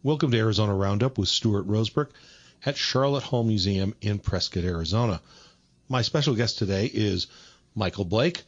Welcome to Arizona Roundup with Stuart Rosebrook at Sharlot Hall Museum in Prescott, Arizona. My special guest today is Michael Blake.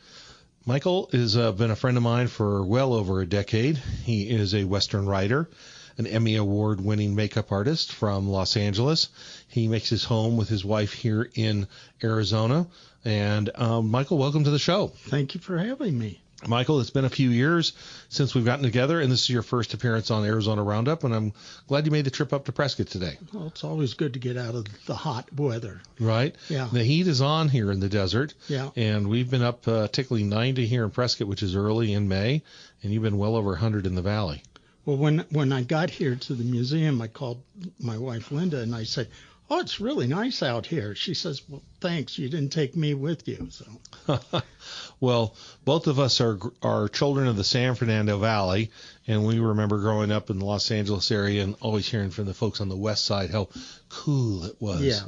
Michael has been a friend of mine for well over a decade. He is a Western writer, an Emmy Award winning makeup artist from Los Angeles. He makes his home with his wife here in Arizona. And Michael, welcome to the show. Thank you for having me. Michael, it's been a few years since we've gotten together, and this is your first appearance on Arizona Roundup, and I'm glad you made the trip up to Prescott today. Well, it's always good to get out of the hot weather. Right? Yeah. The heat is on here in the desert. Yeah. And we've been up tickling 90 here in Prescott, which is early in May, and you've been well over 100 in the valley. Well, when I got here to the museum, I called my wife Linda and I said, "Oh, it's really nice out here." She says, "Well, thanks. You didn't take me with you." So. Well, both of us are children of the San Fernando Valley, and we remember growing up in the Los Angeles area and always hearing from the folks on the west side how cool it was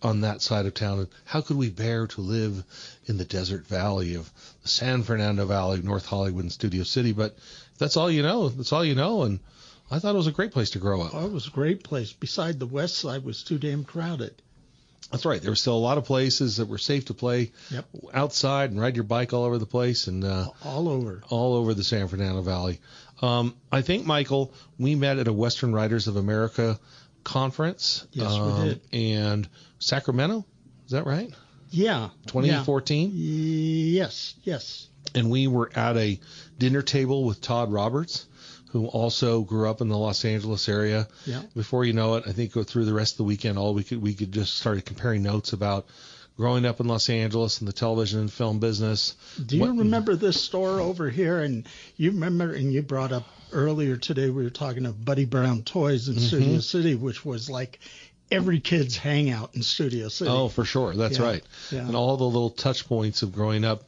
on that side of town. And how could we bear to live in the desert valley of the San Fernando Valley, North Hollywood, and Studio City? But that's all you know. That's all you know. And I thought it was a great place to grow up. Oh, it was a great place. Beside the west side was too damn crowded. That's right. There were still a lot of places that were safe to play outside and ride your bike all over the place and all over the San Fernando Valley. I think, Michael, we met at a Western Writers of America conference. Yes, we did. And Sacramento, is that right? Yeah. 2014? Yeah. Yes. And we were at a dinner table with Todd Roberts, who also grew up in the Los Angeles area. Yeah. Before you know it, I think go through the rest of the weekend, we could just start comparing notes about growing up in Los Angeles and the television and film business. Do you remember this store over here? And you remember, and you brought up earlier today, we were talking of Buddy Brown Toys in Studio City, which was like every kid's hangout in Studio City. Oh, for sure. That's right. Yeah. And all the little touch points of growing up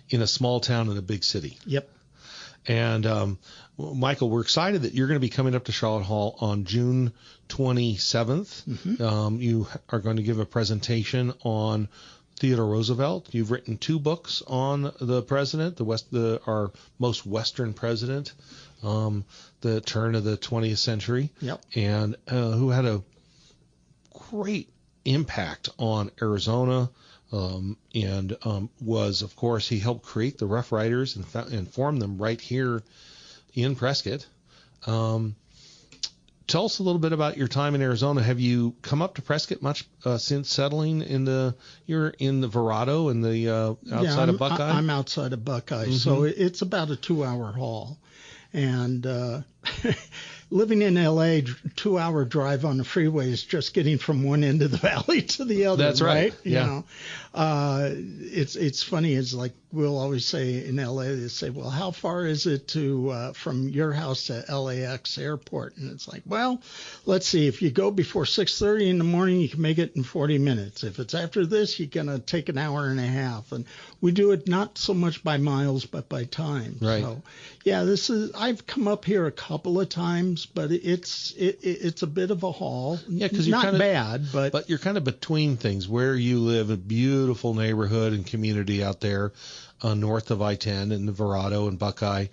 in a small town in a big city. Yep. And Michael, we're excited that you're going to be coming up to Sharlot Hall on June 27th. You are going to give a presentation on Theodore Roosevelt. You've written 2 books on the president, our most Western president, the turn of the 20th century, and who had a great impact on Arizona. And was, of course, he helped create the Rough Riders and form them right here in Prescott. Tell us a little bit about your time in Arizona. Have you come up to Prescott much since settling you're in the Verrado and the outside of Buckeye? I'm outside of Buckeye, so it's about a 2-hour haul. And living in L.A., 2-hour drive on the freeway is just getting from one end of the valley to the other. That's right. You know, it's funny. It's like we'll always say in L.A., they say, "Well, how far is it from your house to LAX airport?" And it's like, well, let's see. If you go before 6:30 in the morning, you can make it in 40 minutes. If it's after this, you're going to take an hour and a half. And we do it not so much by miles, but by time. Right. So, yeah, I've come up here a couple of times, but it's a bit of a haul. Yeah, because you're not bad, but you're kind of between things. Where you live, a beautiful neighborhood and community out there, north of I-10 in the Verrado and Buckeye,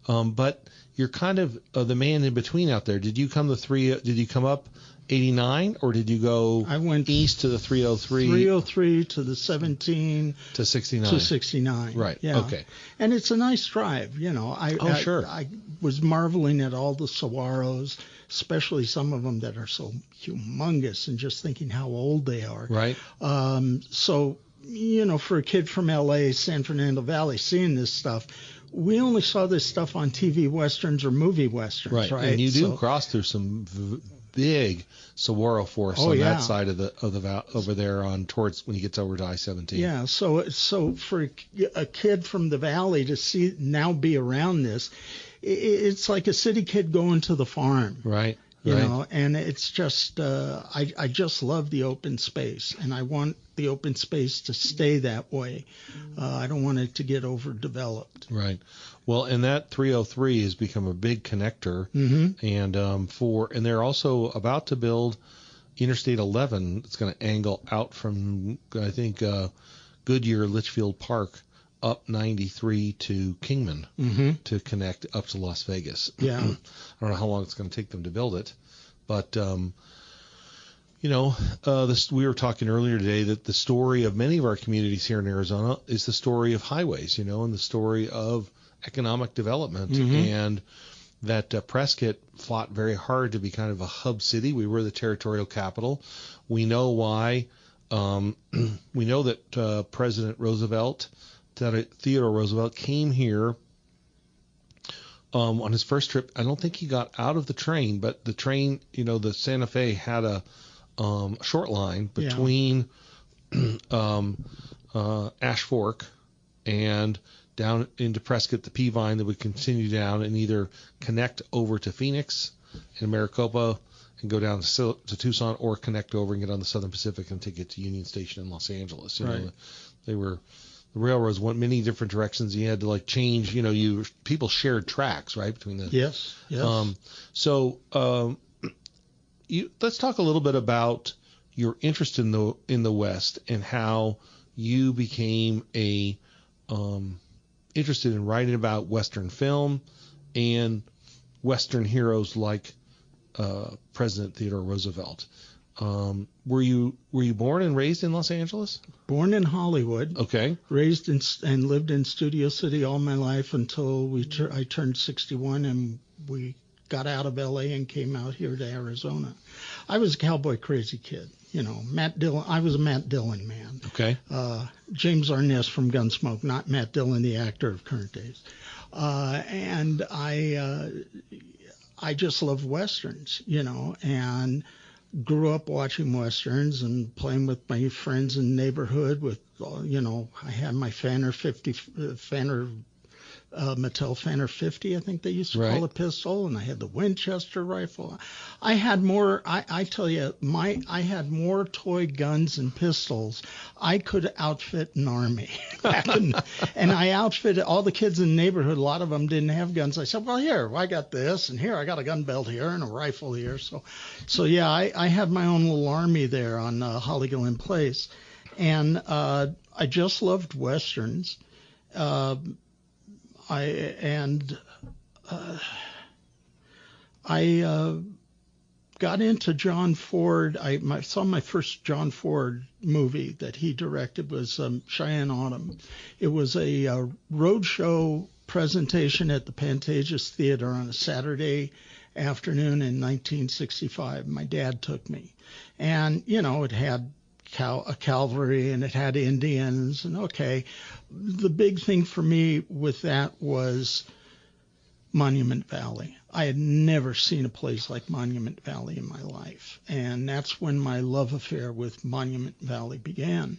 but you're kind of the man in between out there. Did you come Did you come up 89, or did you go? I went east to the 303. 303 to the 17 to 69. To 69. Right. Yeah. Okay. And it's a nice drive, you know. Sure. I was marveling at all the saguaros, especially some of them that are so humongous, and just thinking how old they are. Right. So, you know, for a kid from L.A., San Fernando Valley, seeing this stuff, we only saw this stuff on TV westerns or movie westerns, right? And you do cross through some big saguaro forests on that side of the valley over there towards when you get over to I-17. Yeah, so for a kid from the valley to be around this, it's like a city kid going to the farm. Right. You know, and it's just I just love the open space, and I want the open space to stay that way. I don't want it to get overdeveloped. Right. Well, and that 303 has become a big connector, and they're also about to build Interstate 11. It's going to angle out from, I think, Goodyear Litchfield Park up 93 to Kingman to connect up to Las Vegas. Yeah. I don't know how long it's going to take them to build it, but we were talking earlier today that the story of many of our communities here in Arizona is the story of highways, and the story of economic development, and that Prescott fought very hard to be kind of a hub city. We were the territorial capital. We know why. We know that President Roosevelt, Theodore Roosevelt, came here on his first trip. I don't think he got out of the train, but the train, the Santa Fe had a short line between Ash Fork and down into Prescott, the Peavine, that would continue down and either connect over to Phoenix and Maricopa and go down to Tucson, or connect over and get on the Southern Pacific and take it to Union Station in Los Angeles. The railroads went many different directions. You had to change. People shared tracks, right, between the. Yes. Let's talk a little bit about your interest in the West and how you became interested in writing about Western film and Western heroes like President Theodore Roosevelt. Were you born and raised in Los Angeles? Born in Hollywood. Okay. Raised and lived in Studio City all my life until I turned 61 and we got out of L.A. and came out here to Arizona. I was a cowboy crazy kid. Matt Dillon. I was a Matt Dillon man. Okay. James Arness from Gunsmoke, not Matt Dillon, the actor of current days. And I just loved Westerns, and grew up watching Westerns and playing with my friends in the neighborhood with, I had my Mattel Fanner 50, I think they used to call it, pistol, and I had the Winchester rifle. I had more, I tell you, I had more toy guns and pistols. I could outfit an army. And I outfitted all the kids in the neighborhood. A lot of them didn't have guns. I said, well, here, I got this, and here, I got a gun belt here and a rifle here. So yeah, I had my own little army there on Holly Glen Place. And I just loved Westerns. I got into John Ford. I saw my first John Ford movie that he directed was Cheyenne Autumn. It was a roadshow presentation at the Pantages Theater on a Saturday afternoon in 1965. My dad took me, and it had a cavalry and it had Indians, and the big thing for me with that was Monument Valley. I had never seen a place like Monument Valley in my life, and that's when my love affair with Monument Valley began.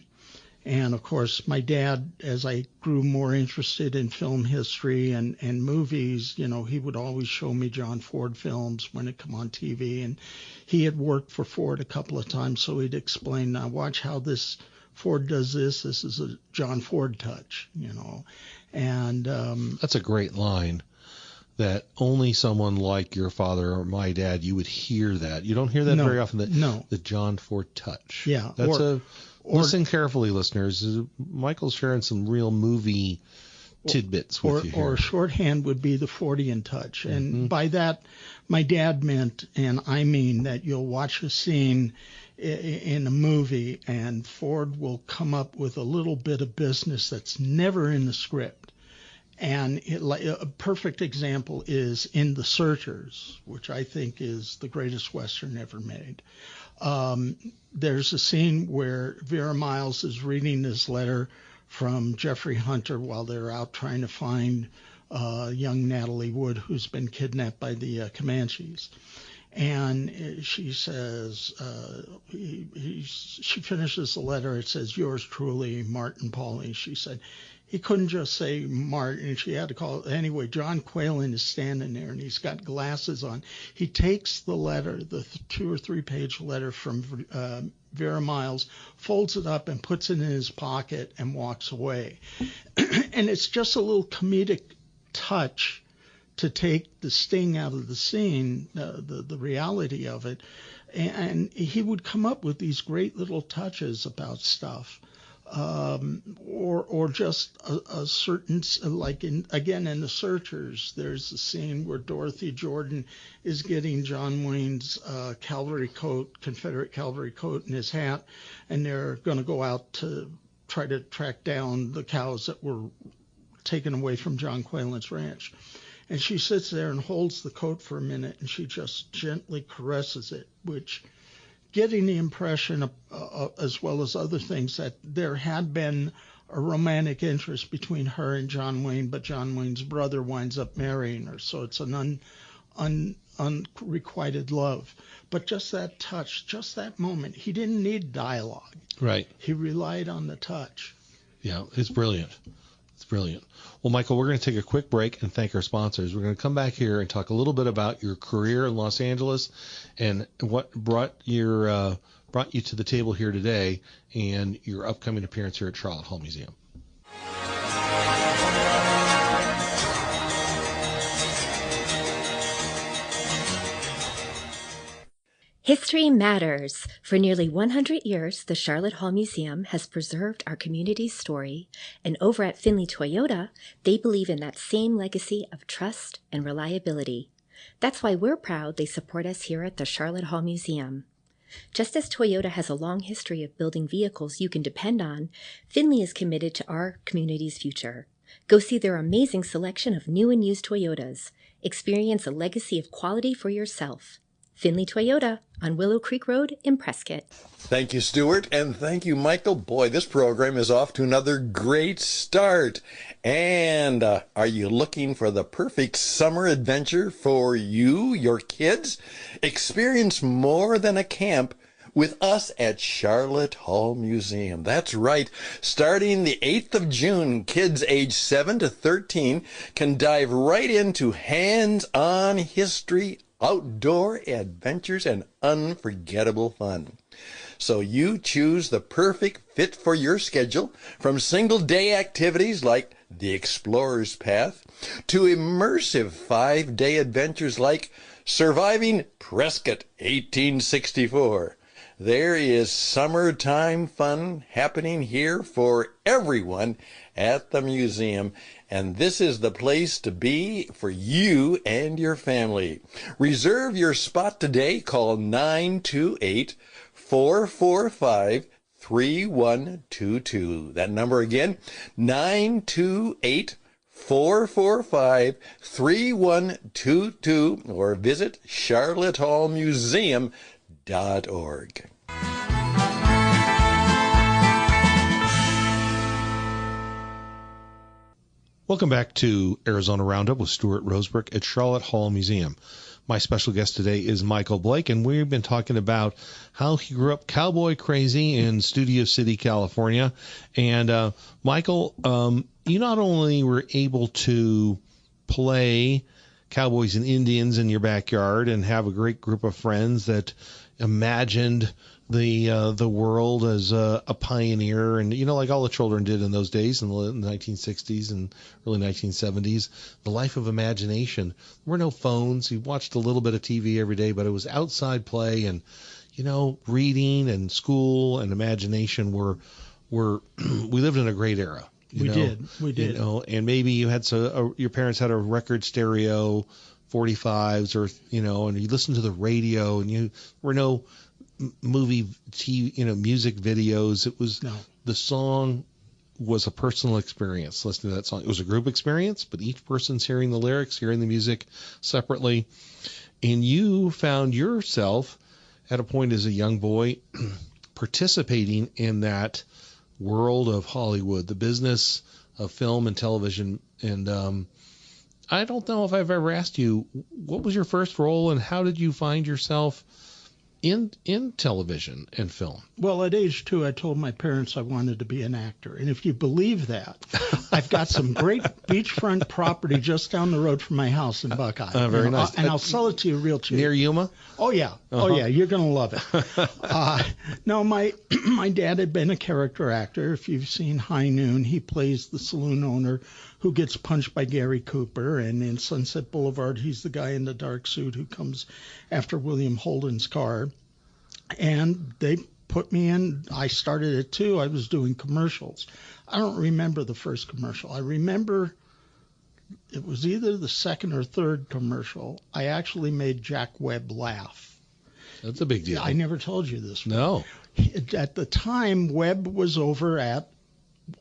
And of course, my dad, as I grew more interested in film history and movies, he would always show me John Ford films when it come on TV. And he had worked for Ford a couple of times, so he'd explain, now watch how this Ford does this. This is a John Ford touch, And that's a great line. That only someone like your father or my dad, you would hear that. You don't hear that very often. The John Ford touch. Yeah. Listen carefully, listeners. Michael's sharing some real movie tidbits with you here. Or shorthand would be the Fordian touch. And by that, my dad meant, and I mean, that you'll watch a scene in a movie and Ford will come up with a little bit of business that's never in the script. And a perfect example is in The Searchers, which I think is the greatest Western ever made. There's a scene where Vera Miles is reading this letter from Jeffrey Hunter while they're out trying to find young Natalie Wood, who's been kidnapped by the Comanches. And she says, she finishes the letter. It says, yours truly, Martin Pauly. She said, he couldn't just say Martin. She had to call it. Anyway, John Quaylen is standing there, and he's got glasses on. He takes the letter, the 2 or 3 page letter from Vera Miles, folds it up and puts it in his pocket and walks away. And it's just a little comedic touch to take the sting out of the scene, the reality of it. And he would come up with these great little touches about stuff. or just a certain, like in The Searchers, there's a scene where Dorothy Jordan is getting John Wayne's Confederate cavalry coat and his hat, and they're going to go out to try to track down the cows that were taken away from John Quaylen's ranch. And she sits there and holds the coat for a minute, and she just gently caresses it, which getting the impression, as well as other things, that there had been a romantic interest between her and John Wayne, but John Wayne's brother winds up marrying her. So it's an unrequited love. But just that touch, just that moment, he didn't need dialogue. Right. He relied on the touch. Yeah, it's brilliant. It's brilliant. Well, Michael, we're going to take a quick break and thank our sponsors. We're going to come back here and talk a little bit about your career in Los Angeles and what brought you to the table here today and your upcoming appearance here at Sharlot Hall Museum. History matters. For nearly 100 years, the Sharlot Hall Museum has preserved our community's story, and over at Findlay Toyota, they believe in that same legacy of trust and reliability. That's why we're proud they support us here at the Sharlot Hall Museum. Just as Toyota has a long history of building vehicles you can depend on, Findlay is committed to our community's future. Go see their amazing selection of new and used Toyotas. Experience a legacy of quality for yourself. Findlay Toyota on Willow Creek Road in Prescott. Thank you, Stuart, and thank you, Michael. Boy, this program is off to another great start. And are you looking for the perfect summer adventure for you, your kids? Experience more than a camp with us at Sharlot Hall Museum. That's right. Starting the 8th of June, kids age 7 to 13 can dive right into hands-on history, outdoor adventures, and unforgettable fun. So you choose the perfect fit for your schedule, from single-day activities like the Explorer's Path to immersive 5-day adventures like Surviving Prescott 1864. There is summertime fun happening here for everyone at the museum, and this is the place to be for you and your family. Reserve your spot today. Call 928-445-3122. That number again, 928-445-3122, or visit charlottehallmuseum.org. Welcome back to Arizona Roundup with Stuart Rosebrook at Sharlot Hall Museum. My special guest today is Michael Blake, and we've been talking about how he grew up cowboy crazy in Studio City, California. And Michael, you not only were able to play cowboys and Indians in your backyard and have a great group of friends that imagined the world as a pioneer, and like all the children did in those days in the 1960s and early 1970s, the life of imagination. There were no phones. You watched a little bit of TV every day, but it was outside play, and reading and school and imagination were we lived in a great era. We did. And maybe you had your parents had a record stereo, 45s, or and you listened to the radio, and there were no movie, TV, music videos. It was the song was a personal experience. Listening to that song, it was a group experience, but each person's hearing the lyrics, hearing the music separately. And you found yourself at a point as a young boy participating in that world of Hollywood, the business of film and television. And I don't know if I've ever asked you, what was your first role and how did you find yourself in television and film? Well, at age 2, I told my parents I wanted to be an actor. And if you believe that, I've got some great beachfront property just down the road from my house in Buckeye. Very nice. And I'll sell it to you real cheap. Near Yuma? Oh, yeah. Uh-huh. Oh, yeah. You're going to love it. No, my dad had been a character actor. If you've seen High Noon, he plays the saloon owner who gets punched by Gary Cooper. And in Sunset Boulevard, he's the guy in the dark suit who comes after William Holden's car. And they put me in. I started at 2. I was doing commercials. I don't remember the first commercial. I remember it was either the second or third commercial. I actually made Jack Webb laugh. That's a big deal. I never told you this. No. At the time, Webb was over at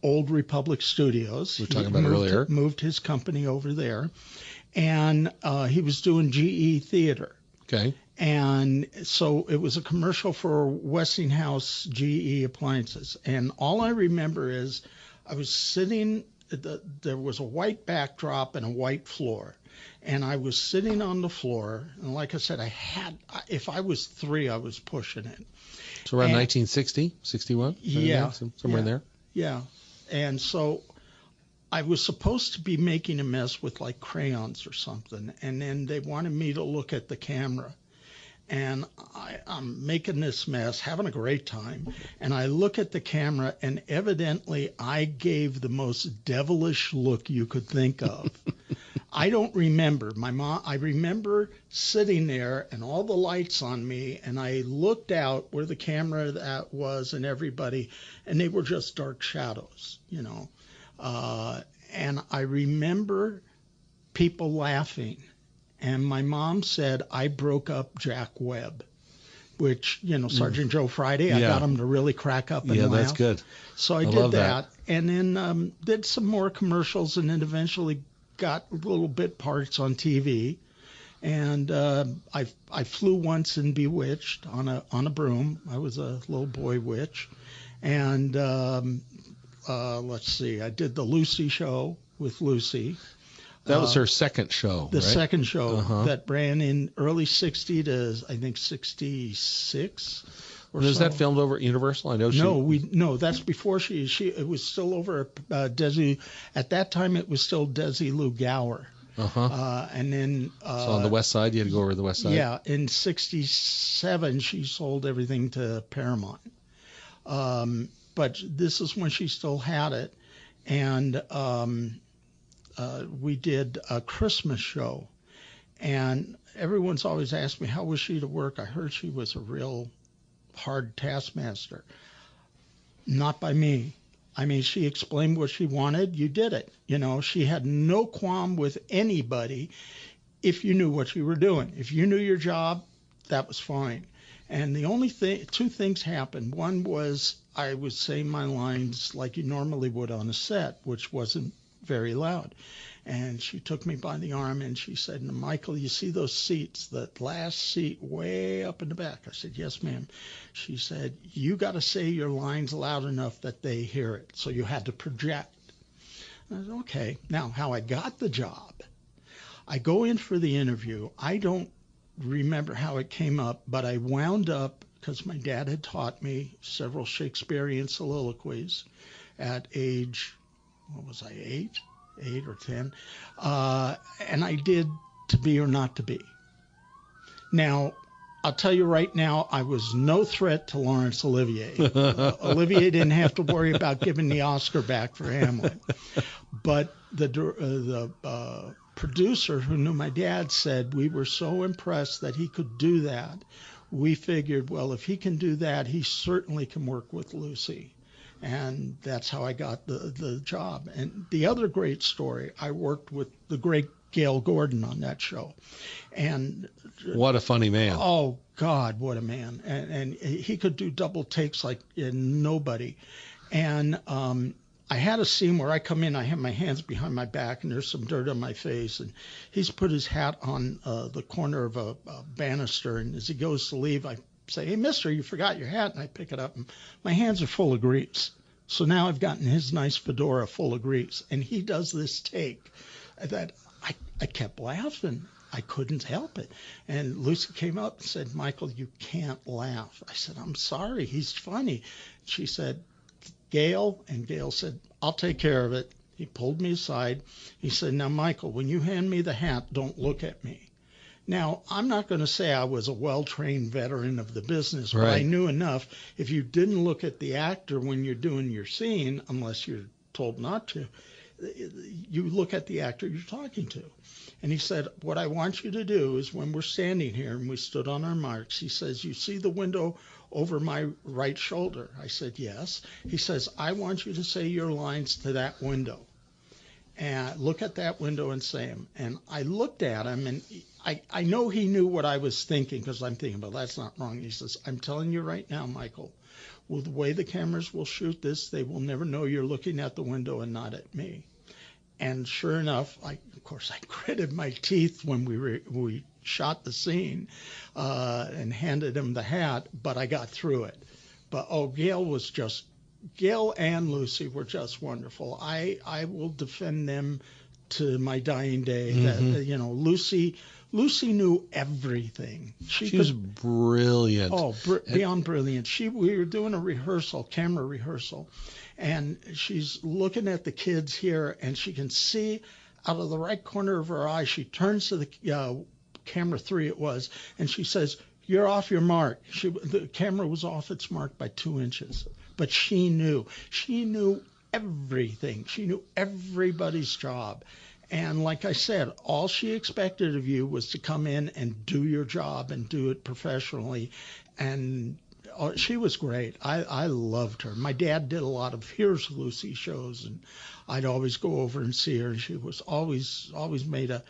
Old Republic Studios. We were talking about earlier. Moved his company over there. And he was doing GE Theater. Okay. And so it was a commercial for Westinghouse GE appliances. And all I remember is I was sitting, there was a white backdrop and a white floor. And I was sitting on the floor. And like I said, if I was 3, I was pushing it. So around 1960, 61? Yeah. Somewhere in there? Yeah. And so I was supposed to be making a mess with like crayons or something. And then they wanted me to look at the camera. And I'm making this mess, having a great time. And I look at the camera, and evidently I gave the most devilish look you could think of. I don't remember. I remember sitting there and all the lights on me, and I looked out where the camera that was and everybody, and they were just dark shadows, and I remember people laughing. And my mom said I broke up Jack Webb, which, Sergeant Joe Friday, I got him to really crack up and laugh. Yeah, that's good. So I did that. And then did some more commercials, and then eventually got little bit parts on TV. And I flew once in Bewitched on a broom. I was a little boy witch. And let's see, I did the Lucy show with Lucy. That was her second show, The right? second show that ran in early 60 to, I think, 66 or Was so. that filmed over at Universal? I know No, that's before it was still over at Desi. At that time, it was still Desi Lou Gower. And then... so on the west side, you had to go over to the west side? Yeah, in 67, she sold everything to Paramount. But this is when she still had it. And... we did a Christmas show, and everyone's always asked me, how was she to work? I heard she was a real hard taskmaster. Not by me. I mean, she explained what she wanted. You did it. She had no qualm with anybody if you knew what you were doing. If you knew your job, that was fine. And the only two things happened. One was I would say my lines like you normally would on a set, which wasn't very loud. And she took me by the arm and she said, Michael, you see those seats, that last seat way up in the back? I said, yes, ma'am. She said, you got to say your lines loud enough that they hear it. So you had to project. I said, okay. Now, how I got the job, I go in for the interview. I don't remember how it came up, but I wound up, because my dad had taught me several Shakespearean soliloquies at age, what was I, 8 or 10, and I did To Be or Not to Be. Now, I'll tell you right now, I was no threat to Laurence Olivier. Olivier didn't have to worry about giving the Oscar back for Hamlet. But the producer who knew my dad said we were so impressed that he could do that. We figured, well, if he can do that, he certainly can work with Lucy. And that's how I got the job. And the other great story, I worked with the great Gale Gordon on that show. And what a funny man. Oh, God, what a man. And he could do double takes like nobody. And I had a scene where I come in, I have my hands behind my back, and there's some dirt on my face. And he's put his hat on the corner of a banister. And as he goes to leave, I say, hey, mister, you forgot your hat. And I pick it up, and my hands are full of grease. So now I've gotten his nice fedora full of grease. And he does this take that I kept laughing. I couldn't help it. And Lucy came up and said, Michael, you can't laugh. I said, I'm sorry. He's funny. She said, Gale. And Gale said, I'll take care of it. He pulled me aside. He said, now, Michael, when you hand me the hat, don't look at me. Now, I'm not going to say I was a well-trained veteran of the business, but I knew enough. If you didn't look at the actor when you're doing your scene, unless you're told not to, you look at the actor you're talking to. And he said, what I want you to do is when we're standing here and we stood on our marks, he says, you see the window over my right shoulder. I said, yes. He says, I want you to say your lines to that window. And look at that window and say them. And I looked at him, and I know he knew what I was thinking, because I'm thinking, well, that's not wrong. He says, I'm telling you right now, Michael, with the way the cameras will shoot this, they will never know you're looking at the window and not at me. And sure enough, of course, I gritted my teeth when we shot the scene and handed him the hat, but I got through it. But Gail and Lucy were just wonderful. I will defend them to my dying day. Mm-hmm. That Lucy knew everything. She was brilliant. Oh, beyond brilliant. We were doing a camera rehearsal, and she's looking at the kids here, and she can see out of the right corner of her eye. She turns to the camera 3 it was, and she says, "You're off your mark." The camera was off its mark by 2 inches, but she knew. She knew everything. She knew everybody's job. And like I said, all she expected of you was to come in and do your job and do it professionally. And she was great. I loved her. My dad did a lot of Here's Lucy shows, and I'd always go over and see her. And she was always made a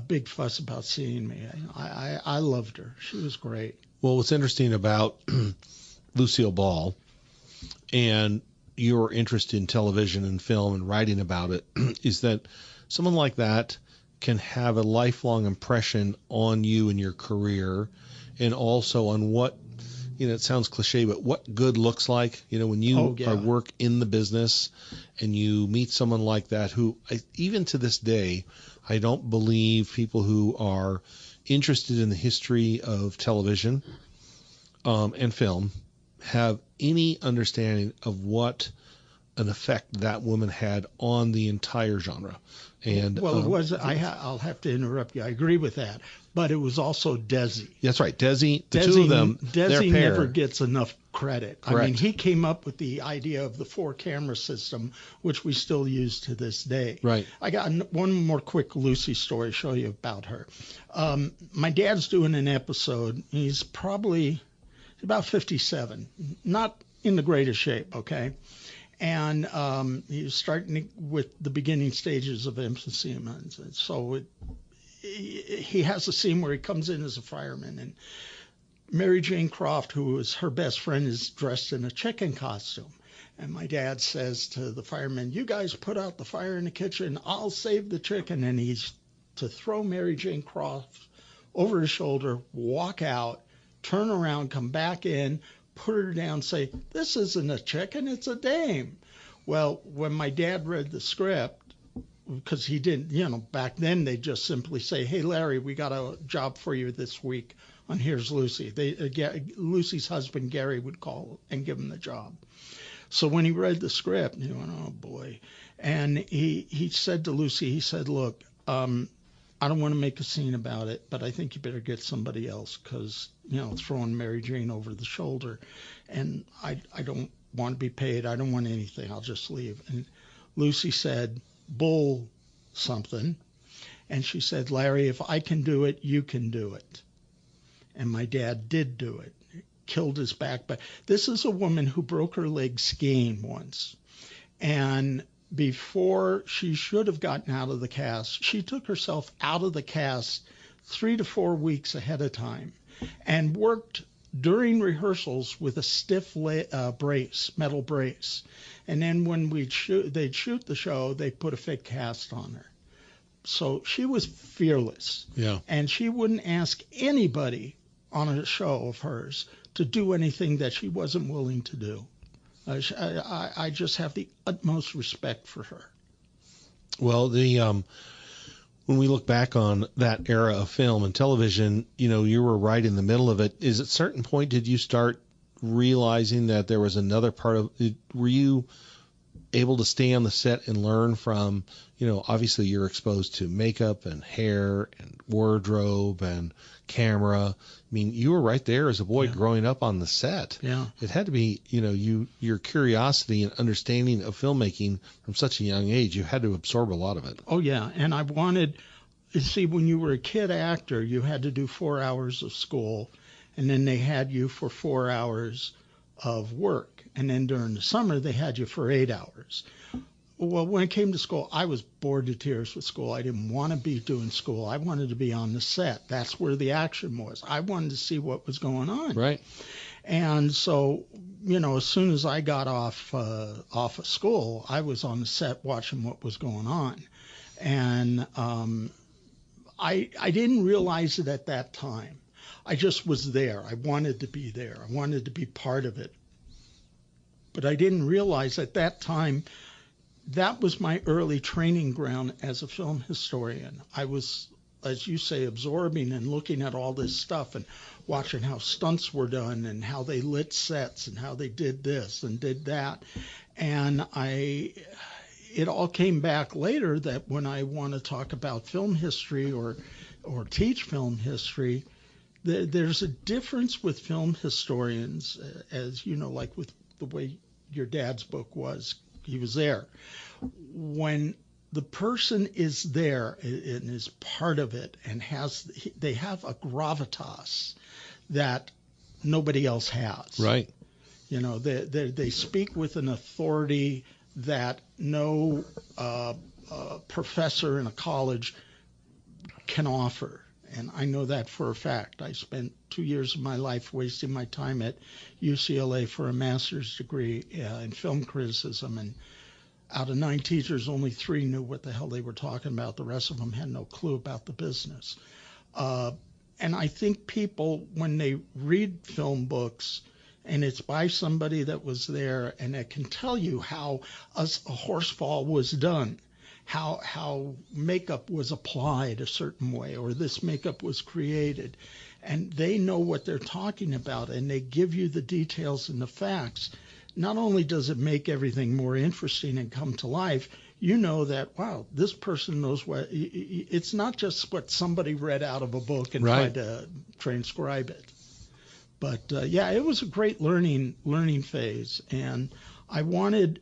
big fuss about seeing me. I loved her. She was great. Well, what's interesting about Lucille Ball and your interest in television and film and writing about it is that someone like that can have a lifelong impression on you and your career, and also on what, it sounds cliche, but what good looks like, when you work in the business and you meet someone like that who, even to this day, I don't believe people who are interested in the history of television and film have any understanding of what an effect that woman had on the entire genre. And it was. I'll have to interrupt you. I agree with that, but it was also Desi. That's right, Desi. The two of them, Desi never gets enough credit. Correct. I mean, he came up with the idea of the 4-camera system, which we still use to this day. Right. I got one more quick Lucy story to show you about her. My dad's doing an episode. He's probably about 57, not in the greatest shape. Okay. And he was starting with the beginning stages of emphysema. And so he has a scene where he comes in as a fireman, and Mary Jane Croft, who is her best friend, is dressed in a chicken costume. And my dad says to the fireman, "You guys put out the fire in the kitchen. I'll save the chicken." And he's to throw Mary Jane Croft over his shoulder, walk out, turn around, come back in, put her down, say, "This isn't a chicken, it's a dame." Well, when my dad read the script, because he didn't, back then they just simply say, "Hey, Larry, we got a job for you this week on Here's Lucy." Lucy's husband, Gary, would call and give him the job. So when he read the script, he went, "Oh, boy." And he said to Lucy, he said, "Look, I don't want to make a scene about it, but I think you better get somebody else, because, throwing Mary Jane over the shoulder, and I don't want to be paid. I don't want anything. I'll just leave." And Lucy said, "Bull something." And she said, "Larry, if I can do it, you can do it." And my dad did do it. Killed his back. But this is a woman who broke her leg skiing once. And before she should have gotten out of the cast, she took herself out of the cast 3 to 4 weeks ahead of time and worked during rehearsals with a stiff metal brace. And then when they'd shoot the show, they put a fake cast on her. So she was fearless. Yeah. And she wouldn't ask anybody on a show of hers to do anything that she wasn't willing to do. I just have the utmost respect for her. Well, when we look back on that era of film and television, you were right in the middle of it. Is at a certain point did you start realizing that there was another part of it? Were you able to stay on the set and learn from, obviously you're exposed to makeup and hair and wardrobe and camera. I mean, you were right there as a boy growing up on the set. Yeah. It had to be, your curiosity and understanding of filmmaking from such a young age, you had to absorb a lot of it. Oh, yeah. And when you were a kid actor, you had to do 4 hours of school. and then they had you for 4 hours of work, and then during the summer they had you for 8 hours. Well, when it came to school, I was bored to tears with school. I didn't want to be doing school. I wanted to be on the set. That's where the action was. I wanted to see what was going on. Right. And so, as soon as I got off of school, I was on the set watching what was going on. And I didn't realize it at that time. I just was there. I wanted to be there. I wanted to be part of it. But I didn't realize at that time that was my early training ground as a film historian. I was, as you say, absorbing and looking at all this stuff and watching how stunts were done and how they lit sets and how they did this and did that. And it all came back later that when I want to talk about film history or teach film history, there's a difference with film historians, as you know, like with the way your dad's book was. He was there. When the person is there and is part of it and they have a gravitas that nobody else has. Right. They speak with an authority that no professor in a college can offer. And I know that for a fact. I spent 2 years of my life wasting my time at UCLA for a master's degree in film criticism. And out of 9 teachers, only 3 knew what the hell they were talking about. The rest of them had no clue about the business. And I think people, when they read film books, and it's by somebody that was there and that can tell you how a horse fall was done, how makeup was applied a certain way, or this makeup was created, and they know what they're talking about, and they give you the details and the facts. Not only does it make everything more interesting and come to life, you know that, wow, this person knows what. It's not just what somebody read out of a book and right. tried to transcribe it. But yeah, it was a great learning phase, and I wanted.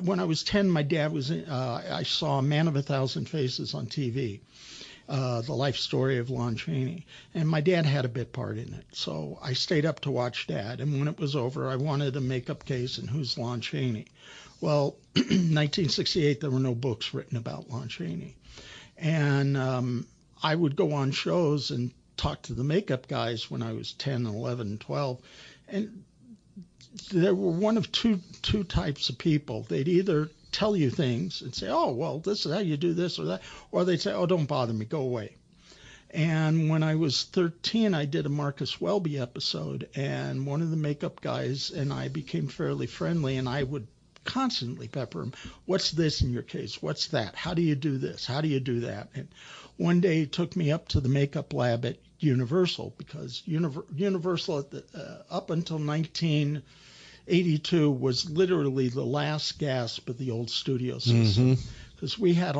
When I was 10, my dad was. I saw A Man of a Thousand Faces on TV, the life story of Lon Chaney, and my dad had a bit part in it. So I stayed up to watch Dad, and when it was over, I wanted a makeup case and who's Lon Chaney. Well, 1968, there were no books written about Lon Chaney, and I would go on shows and talk to the makeup guys when I was 10, 11, 12, and there were one of two types of people. They'd either tell you things and say, oh, well, this is how you do this or that, or they'd say, oh, don't bother me, go away. And when I was 13, I did a Marcus Welby episode, and one of the makeup guys and I became fairly friendly, and I would constantly pepper him. What's this in your case? What's that? How do you do this? How do you do that? And one day he took me up to the makeup lab at Universal, because Universal up until 1982 was literally the last gasp of the old studio system. Because we had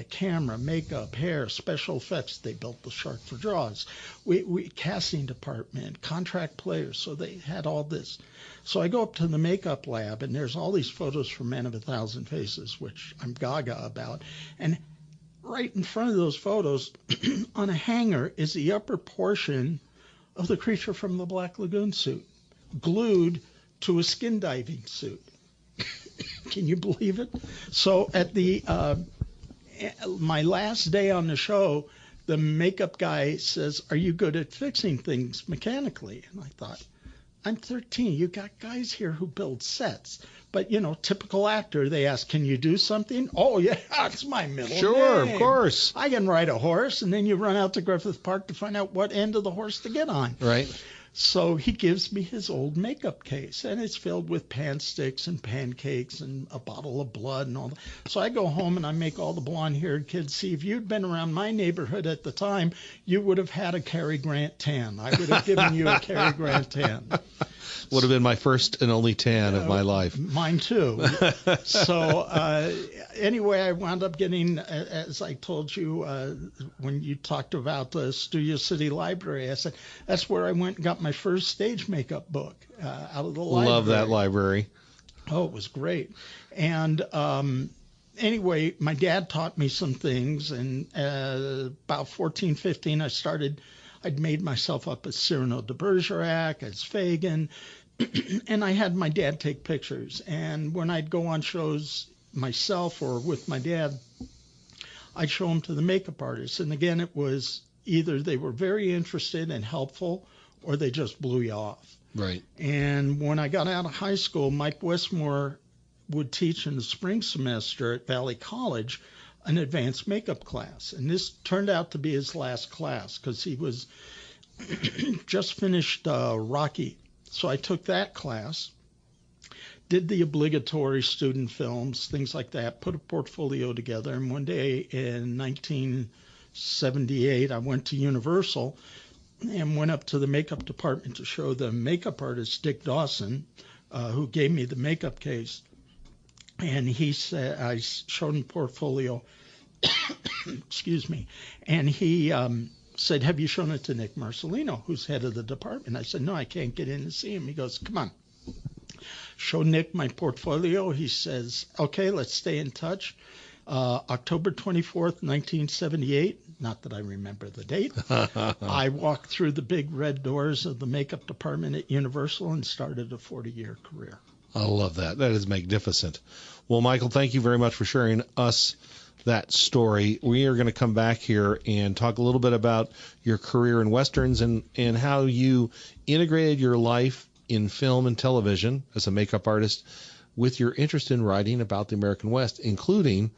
camera, makeup, hair, special effects. They built the Shark for Draws. We casting department, contract players. So they had all this. So I go up to the makeup lab, and there's all these photos from Man of a Thousand Faces, which I'm gaga about. And right in front of those photos, on a hanger, is the upper portion of the creature from the Black Lagoon suit, glued to a skin diving suit. Can you believe it? So at my last day on the show, the makeup guy says, "Are you good at fixing things mechanically?" And I thought, I'm 13. You got guys here who build sets. But, typical actor, they ask, can you do something? Oh, yeah, that's my middle name. Sure, of course. I can ride a horse, and then you run out to Griffith Park to find out what end of the horse to get on. Right. So he gives me his old makeup case, and it's filled with pan sticks and pancakes and a bottle of blood and all that. So I go home and I make all the blonde-haired kids see, if you'd been around my neighborhood at the time, you would have had a Cary Grant tan. I would have given you a Cary Grant tan. Would have been my first and only tan of my life. Mine too. So anyway, I wound up getting, as I told you when you talked about the Studio City Library, I said that's where I went and got my first stage makeup book out of the library. Love that library. Oh, it was great. And anyway, my dad taught me some things, and about 14, 15, I I'd made myself up as Cyrano de Bergerac, as Fagin, and I had my dad take pictures. And when I'd go on shows myself or with my dad, I'd show them to the makeup artists. And again, it was either they were very interested and helpful, or they just blew you off. Right. And when I got out of high school, Mike Westmore would teach in the spring semester at Valley College an advanced makeup class. And this turned out to be his last class because he was just finished Rocky. So I took that class, did the obligatory student films, things like that, put a portfolio together. And one day in 1978, I went to Universal and went up to the makeup department to show the makeup artist, Dick Dawson, who gave me the makeup case. And he said, I showed him the portfolio, excuse me, and he said, have you shown it to Nick Marcelino, who's head of the department? I said, no, I can't get in to see him. He goes, come on. Show Nick my portfolio. He says, okay, let's stay in touch. October 24th, 1978, not that I remember the date, I walked through the big red doors of the makeup department at Universal and started a 40-year career. I love that. That is magnificent. Well, Michael, thank you very much for sharing us that story. We are going to come back here and talk a little bit about your career in Westerns and how you integrated your life in film and television as a makeup artist with your interest in writing about the American West, including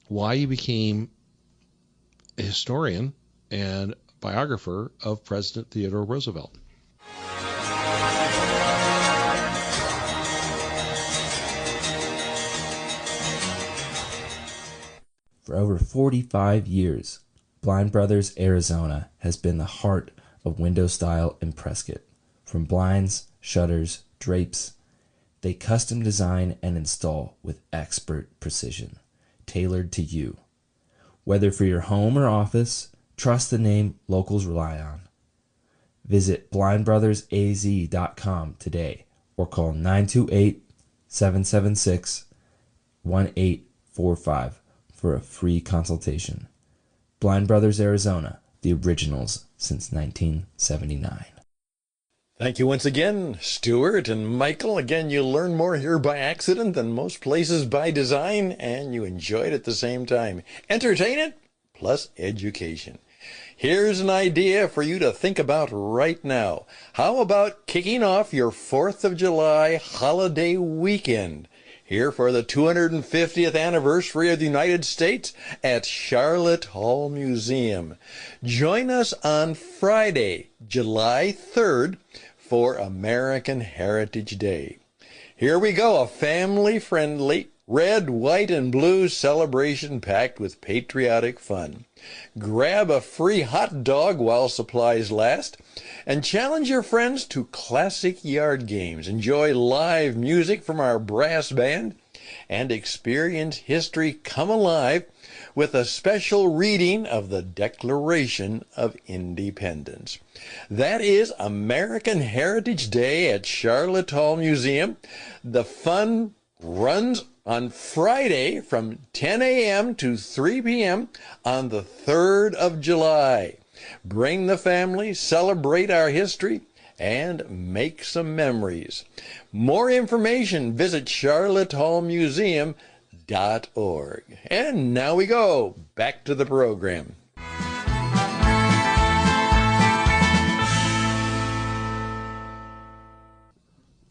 why you became a historian and biographer of President Theodore Roosevelt. For over 45 years, Blind Brothers Arizona has been the heart of window style in Prescott. From blinds, shutters, drapes, they custom design and install with expert precision, tailored to you. Whether for your home or office, trust the name locals rely on. Visit blindbrothersaz.com today or call 928-776-1845 for a free consultation. Blind Brothers Arizona, the originals since 1979. Thank you once again, Stuart and Michael. Again, you learn more here by accident than most places by design, and you enjoy it at the same time. Entertainment plus education. Here's an idea for you to think about right now. How about kicking off your 4th of July holiday weekend here for the 250th anniversary of the United States at Sharlot Hall Museum? Join us on Friday, July 3rd, for American Heritage Day. Here we go, a family-friendly red, white, and blue celebration packed with patriotic fun. Grab a free hot dog while supplies last, and challenge your friends to classic yard games. Enjoy live music from our brass band, and experience history come alive with a special reading of the Declaration of Independence. That is American Heritage Day at Sharlot Hall Museum. The fun runs on Friday from 10 a.m. to 3 p.m. on the 3rd of July. Bring the family, celebrate our history, and make some memories. More information, visit charlottehallmuseum.org. And now we go back to the program.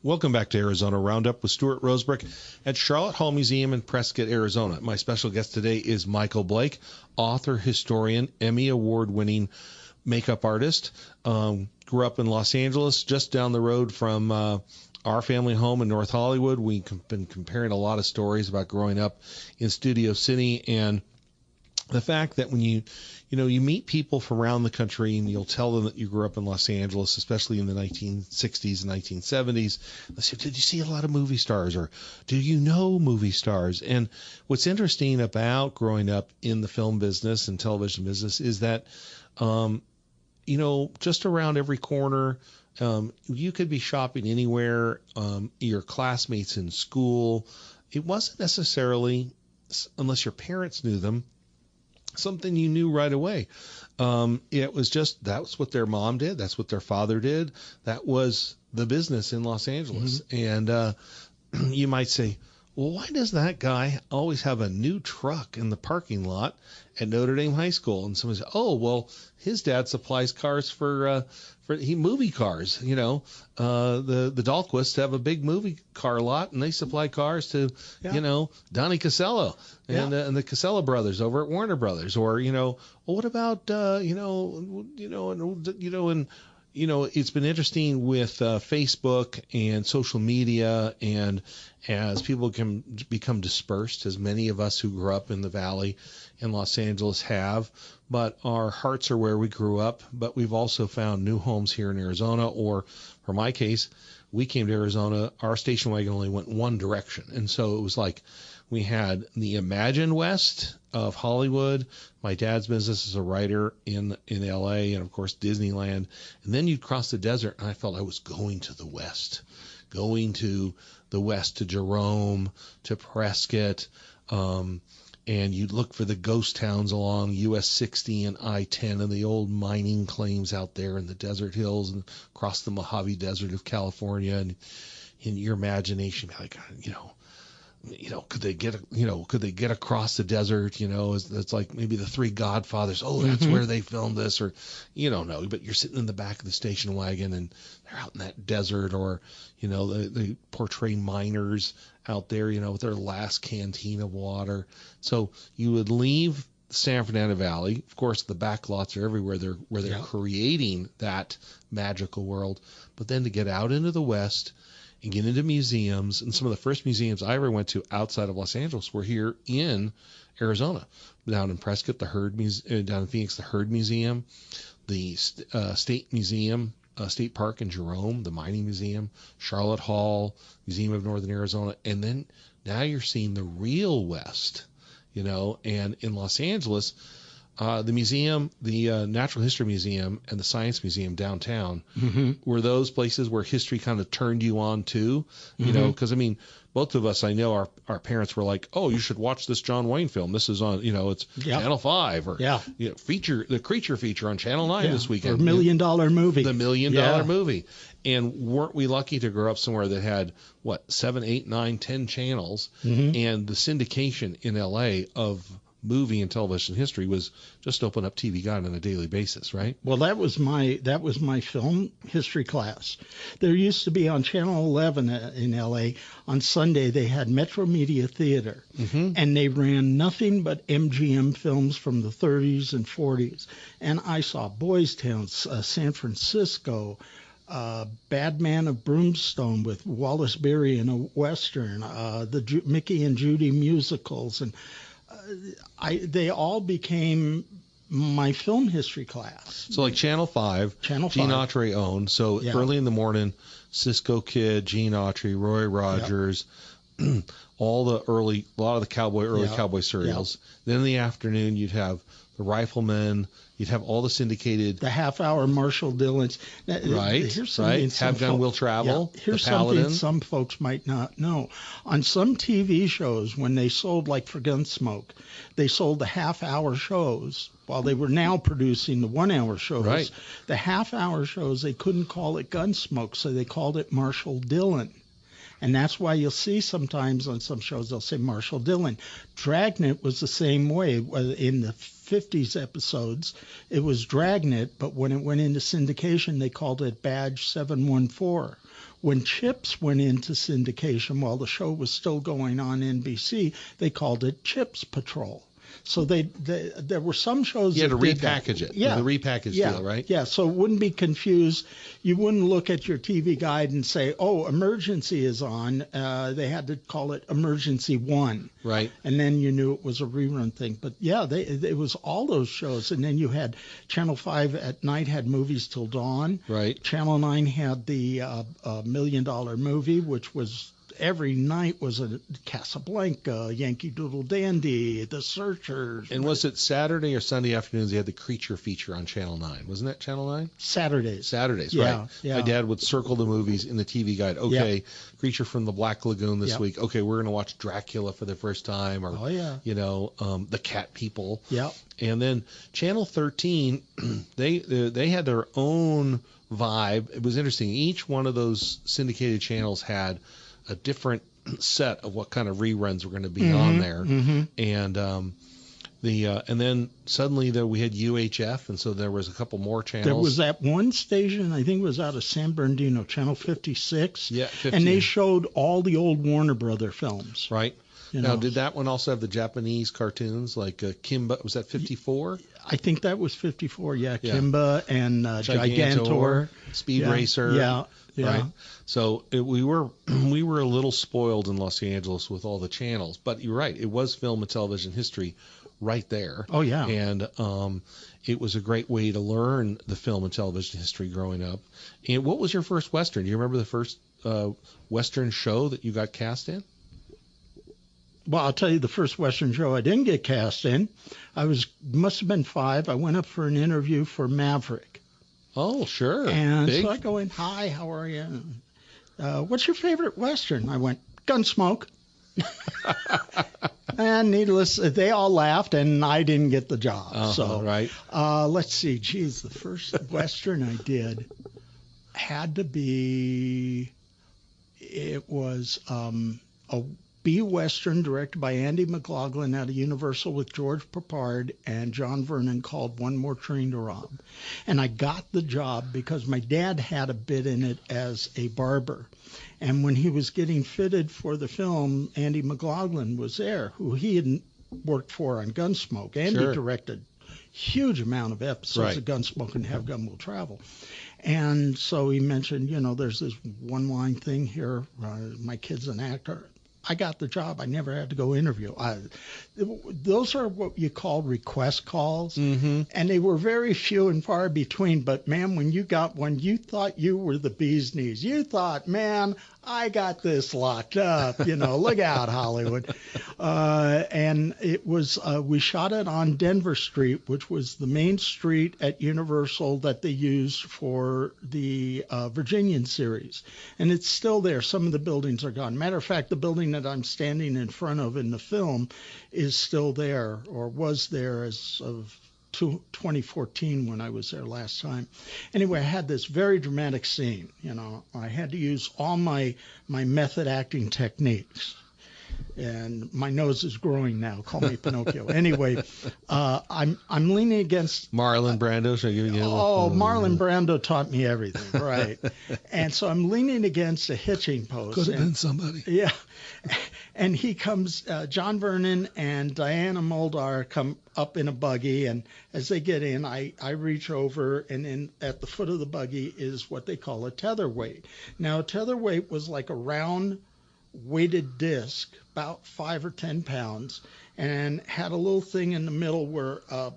Welcome back to Arizona Roundup with Stuart Rosebrook at Sharlot Hall Museum in Prescott, Arizona. My special guest today is Michael Blake, author, historian, Emmy Award-winning makeup artist. Grew up in Los Angeles, just down the road from our family home in North Hollywood. We've been comparing a lot of stories about growing up in Studio City, and the fact that when you meet people from around the country and you'll tell them that you grew up in Los Angeles, especially in the 1960s and 1970s, they say, did you see a lot of movie stars, or do you know movie stars? And what's interesting about growing up in the film business and television business is that, just around every corner, you could be shopping anywhere, your classmates in school. It wasn't necessarily, unless your parents knew them, something you knew right away. It was just, that's what their mom did. That's what their father did. That was the business in Los Angeles. And you might say, well, why does that guy always have a new truck in the parking lot at Notre Dame High School? And someone says, oh, well, his dad supplies cars for movie cars. You know, the Dahlquists have a big movie car lot, and they supply cars to, you know, Donnie Casello and the Casello brothers over at Warner Brothers. Or, you know, well, what about, it's been interesting with Facebook and social media, and as people can become dispersed, as many of us who grew up in the Valley in Los Angeles have, but our hearts are where we grew up, but we've also found new homes here in Arizona, or for my case, we came to Arizona, our station wagon only went one direction. And so it was like we had the Imagine West of Hollywood, my dad's business as a writer in LA, and of course Disneyland. And then you'd cross the desert, and I felt I was going to the west to Jerome, to Prescott, and you'd look for the ghost towns along US 60 and I-10 and the old mining claims out there in the desert hills and across the Mojave Desert of California. And in your imagination, like, could they get across the desert? You know, it's like maybe the Three Godfathers. Oh, that's where they filmed this, or you don't know. But you're sitting in the back of the station wagon, and they're out in that desert, or you know, they portray miners out there, you know, with their last canteen of water. So you would leave the San Fernando Valley. Of course, the back lots are everywhere. They're creating that magical world. But then to get out into the west and get into museums, and some of the first museums I ever went to outside of Los Angeles were here in Arizona. Down in Prescott, the Herd Museum, down in Phoenix, the Herd Museum, the State Museum, State Park in Jerome, the Mining Museum, Sharlot Hall, Museum of Northern Arizona, and then now you're seeing the real West, you know, and in Los Angeles, the museum, the Natural History Museum and the Science Museum downtown were those places where history kind of turned you on to, you know, because, I mean, both of us, I know our parents were like, oh, you should watch this John Wayne film. This is on, you know, it's Channel 5 or, you know, the Creature feature on Channel 9 this weekend. Or $1 Million movie. The $1 Million movie. And weren't we lucky to grow up somewhere that had, 7, 8, 9, 10 channels, and the syndication in L.A. of movie and television history was just open up TV Guide on a daily basis, right? Well, that was my film history class. There used to be on Channel 11 in LA on Sunday, they had Metro Media Theater, and they ran nothing but MGM films from the 30s and 40s. And I saw Boys Town, San Francisco, Bad Man of Broomstone with Wallace Beery in a Western, the Mickey and Judy musicals, and they all became my film history class. So like Channel 5, Gene Autry owned. So early in the morning, Cisco Kid, Gene Autry, Roy Rogers, a lot of the cowboy serials. Then in the afternoon, you'd have the Rifleman. You'd have all the syndicated. The half-hour Marshall Dillons. Have Gun Will Travel. Here's something some folks might not know. On some TV shows, when they sold, like for Gunsmoke, they sold the half-hour shows while they were now producing the one-hour shows. Right. The half-hour shows, they couldn't call it Gunsmoke, so they called it Marshall Dillon. And that's why you'll see sometimes on some shows they'll say Marshall Dillon. Dragnet was the same way. In the 50s episodes, it was Dragnet, but when it went into syndication, they called it Badge 714. When Chips went into syndication while the show was still going on NBC, they called it Chips Patrol. So there were some shows. You had to repackage it. Yeah, the repackage deal, right? Yeah, so it wouldn't be confused. You wouldn't look at your TV guide and say, "Oh, Emergency is on." They had to call it Emergency 1, right? And then you knew it was a rerun thing. But yeah, it was all those shows. And then you had Channel 5 at night had Movies Till Dawn. Right. Channel 9 had the $1 Million movie, which was every night was a Casablanca, Yankee Doodle Dandy, The Searchers. And was it Saturday or Sunday afternoons they had the creature feature on Channel 9? Wasn't that Channel 9? Saturdays. Saturdays, Yeah, right. yeah. My dad would circle the movies in the TV guide. Okay, Creature from the Black Lagoon this week. Okay, we're going to watch Dracula for the first time. Or, The Cat People. Yeah. And then Channel 13, they had their own vibe. It was interesting. Each one of those syndicated channels had a different set of what kind of reruns were going to be on there. And and then suddenly we had UHF, and so there was a couple more channels. There was that one station, I think it was out of San Bernardino, Channel 56. Yeah, 50. And they showed all the old Warner Brother films. Right. Now, did that one also have the Japanese cartoons like Kimba? Was that 54? I think that was 54, Kimba and Gigantor. Speed Racer. Yeah. Right. So we were a little spoiled in Los Angeles with all the channels, but you're right. It was film and television history right there. Oh, yeah. And it was a great way to learn the film and television history growing up. And what was your first Western? Do you remember the first Western show that you got cast in? Well, I'll tell you the first Western show I didn't get cast in. Must have been 5. I went up for an interview for Maverick. Oh, sure. And Big. so I go in, hi, how are you? What's your favorite Western? I went, Gunsmoke. And needless, they all laughed, and I didn't get the job. Right. Let's see. Geez, the first Western I did had to be, it was a B Western directed by Andy McLaughlin out of Universal with George Papard and John Vernon called One More Train to Rob. And I got the job because my dad had a bit in it as a barber. And when he was getting fitted for the film, Andy McLaughlin was there, who he had worked for on Gunsmoke. Andy directed a huge amount of episodes of Gunsmoke and Have Gun Will Travel. And so he mentioned, there's this one-line thing here. My kid's an actor. I got the job. I never had to go interview. Those are what you call request calls, and they were very few and far between. But, man, when you got one, you thought you were the bee's knees. You thought, man, I got this locked up. Look out, Hollywood. And it was we shot it on Denver Street, which was the main street at Universal that they used for the Virginian series. And it's still there. Some of the buildings are gone. Matter of fact, the building that I'm standing in front of in the film is still there, or was there as of 2014 when I was there last time. Anyway, I had this very dramatic scene. I had to use all my method acting techniques. And my nose is growing now. Call me Pinocchio. Anyway, I'm leaning against Marlon Brando. Should I give you Marlon Brando taught me everything, right? And so I'm leaning against a hitching post. Could have been somebody. Yeah, and he comes. John Vernon and Diana Muldaur come up in a buggy, and as they get in, I reach over, and at the foot of the buggy is what they call a tetherweight. Now, a tetherweight was like a round weighted disc, about 5 or 10 pounds, and had a little thing in the middle where a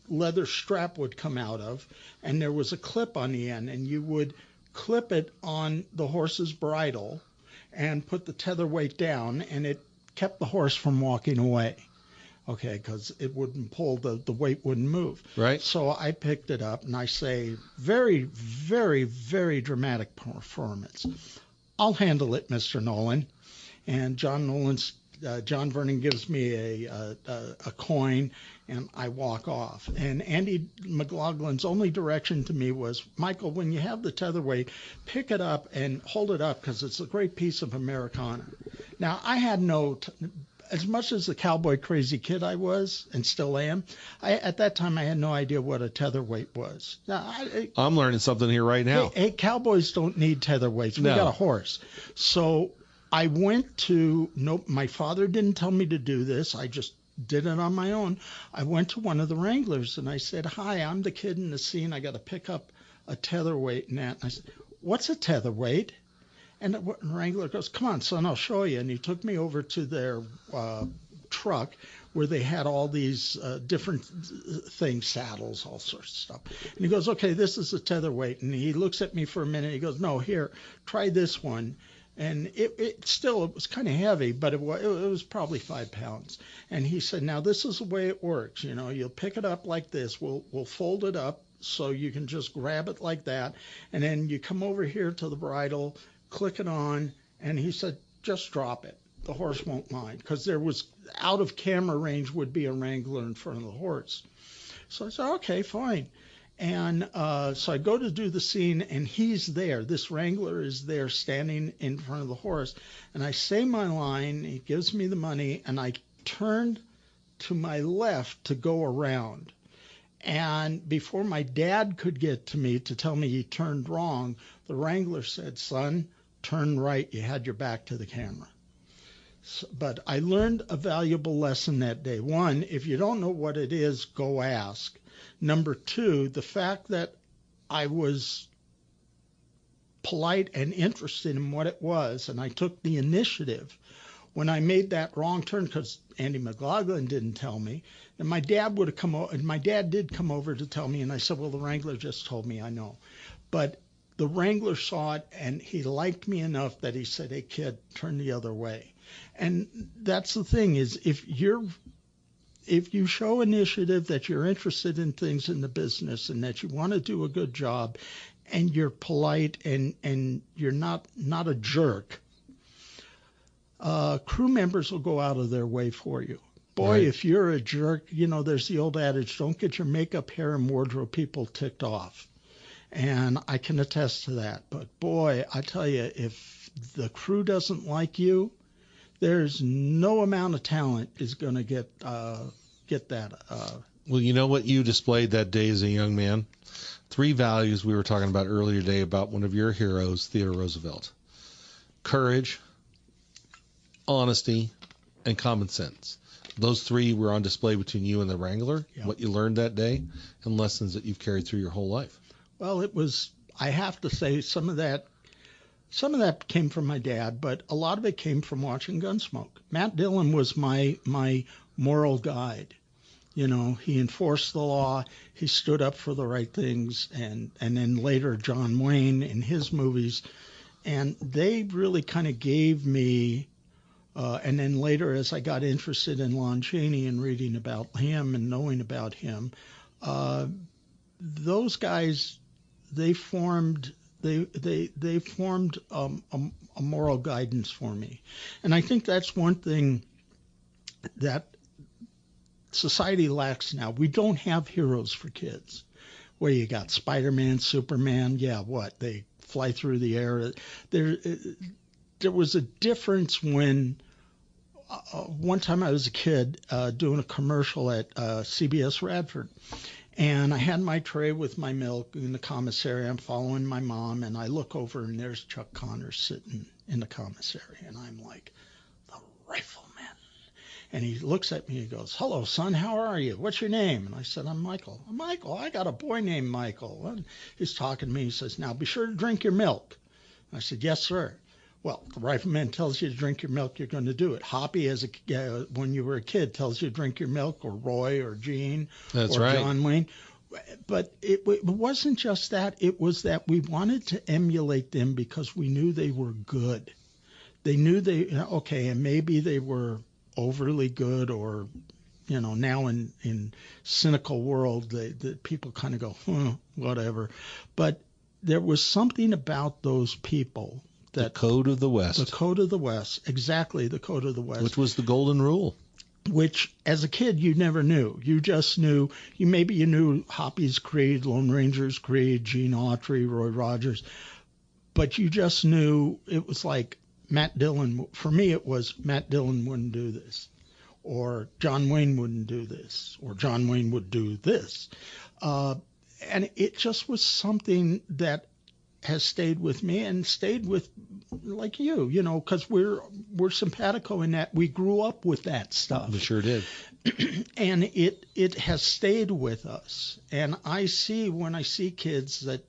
leather strap would come out of, and there was a clip on the end, and you would clip it on the horse's bridle and put the tether weight down, and it kept the horse from walking away. Okay, because it wouldn't pull, the weight wouldn't move. Right. So I picked it up, and I say, very, very, very dramatic performance. I'll handle it, Mr. Nolan. And John Vernon gives me a coin, and I walk off. And Andy McLaughlin's only direction to me was, Michael, when you have the tetherweight, pick it up and hold it up because it's a great piece of Americana. Now, I had as much as the cowboy crazy kid I was and still am, at that time I had no idea what a tetherweight was. Now, I'm learning something here right now. Hey, cowboys don't need tetherweights. We got a horse. So I went to, my father didn't tell me to do this. I just did it on my own. I went to one of the wranglers and I said, hi, I'm the kid in the scene. I got to pick up a tetherweight and that. And I said, what's a tetherweight? And the wrangler goes, come on, son, I'll show you. And he took me over to their truck where they had all these different things, saddles, all sorts of stuff. And he goes, okay, this is a tetherweight. And he looks at me for a minute. He goes, no, here, try this one. And it was kind of heavy, but it was probably 5 pounds. And he said, now this is the way it works. You'll pick it up like this. We'll fold it up so you can just grab it like that. And then you come over here to the bridle, click it on. And he said, just drop it. The horse won't mind, because there was out of camera range would be a wrangler in front of the horse. So I said, okay, fine. And so I go to do the scene, and he's there. This wrangler is there standing in front of the horse. And I say my line, he gives me the money, and I turned to my left to go around. And before my dad could get to me to tell me he turned wrong, the wrangler said, son, turn right. You had your back to the camera. But I learned a valuable lesson that day. One, if you don't know what it is, go ask. Number two, the fact that I was polite and interested in what it was, and I took the initiative when I made that wrong turn, because Andy McLaughlin didn't tell me, and my dad would have come over, and my dad did come over to tell me, and I said, well, the wrangler just told me, I know. But the wrangler saw it, and he liked me enough that he said, hey, kid, turn the other way. And that's the thing, is if you show initiative, that you're interested in things in the business and that you want to do a good job, and you're polite and you're not a jerk, crew members will go out of their way for you. Boy, right. If you're a jerk, there's the old adage, don't get your makeup, hair, and wardrobe people ticked off. And I can attest to that. But boy, I tell you, if the crew doesn't like you, there's no amount of talent is going to get that. Well, you know what you displayed that day as a young man? 3 values we were talking about earlier today about one of your heroes, Theodore Roosevelt. Courage, honesty, and common sense. Those 3 were on display between you and the wrangler, yep. What you learned that day, and lessons that you've carried through your whole life. Well, it was, I have to say, some of that came from my dad, but a lot of it came from watching Gunsmoke. Matt Dillon was my moral guide. He enforced the law. He stood up for the right things. And then later, John Wayne in his movies. And they really kind of gave me, and then later as I got interested in Lon Chaney and reading about him and knowing about him, those guys, they formed a moral guidance for me. And I think that's one thing that society lacks now. We don't have heroes for kids. Where you got Spider-Man, Superman, yeah, what? They fly through the air. There was a difference when one time I was a kid doing a commercial at CBS Radford. And I had my tray with my milk in the commissary. I'm following my mom, and I look over, and there's Chuck Connors sitting in the commissary. And I'm like, the rifleman. And he looks at me and goes, hello, son, how are you? What's your name? And I said, I'm Michael. Michael, I got a boy named Michael. And he's talking to me. He says, now be sure to drink your milk. I said, yes, sir. Well, the rifleman tells you to drink your milk, you're going to do it. Hoppy, when you were a kid, tells you to drink your milk, or Roy, or Gene, That's or right. John Wayne. But it wasn't just that. It was that we wanted to emulate them because we knew they were good. They knew and maybe they were overly good, or, now in cynical world, the people kind of go, whatever. But there was something about those people. The Code of the West. The Code of the West. Exactly, the Code of the West. Which was the golden rule. Which, as a kid, you never knew. You just knew, you knew Hoppy's creed, Lone Ranger's creed, Gene Autry, Roy Rogers. But you just knew it was like Matt Dillon. For me, it was Matt Dillon wouldn't do this. Or John Wayne wouldn't do this. Or John Wayne would do this. And it just was something that has stayed with me and stayed with, like you, because we're simpatico in that we grew up with that stuff. We sure did. And it has stayed with us. And when I see kids that,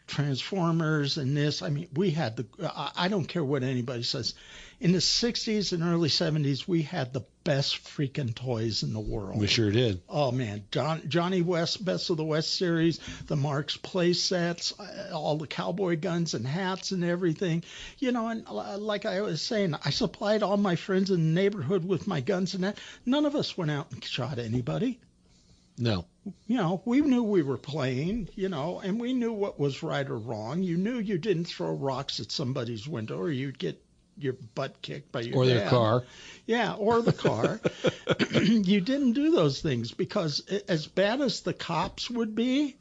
Transformers and this. I mean, we had I don't care what anybody says. In the 60s and early 70s, we had the best freaking toys in the world. We sure did. Oh, man. Johnny West, Best of the West series, the Marx play sets, all the cowboy guns and hats and everything. And like I was saying, I supplied all my friends in the neighborhood with my guns and that. None of us went out and shot anybody. No. We knew we were playing, and we knew what was right or wrong. You knew you didn't throw rocks at somebody's window or you'd get your butt kicked by your dad. Or their car. Yeah, or the car. You didn't do those things because as bad as the cops would be,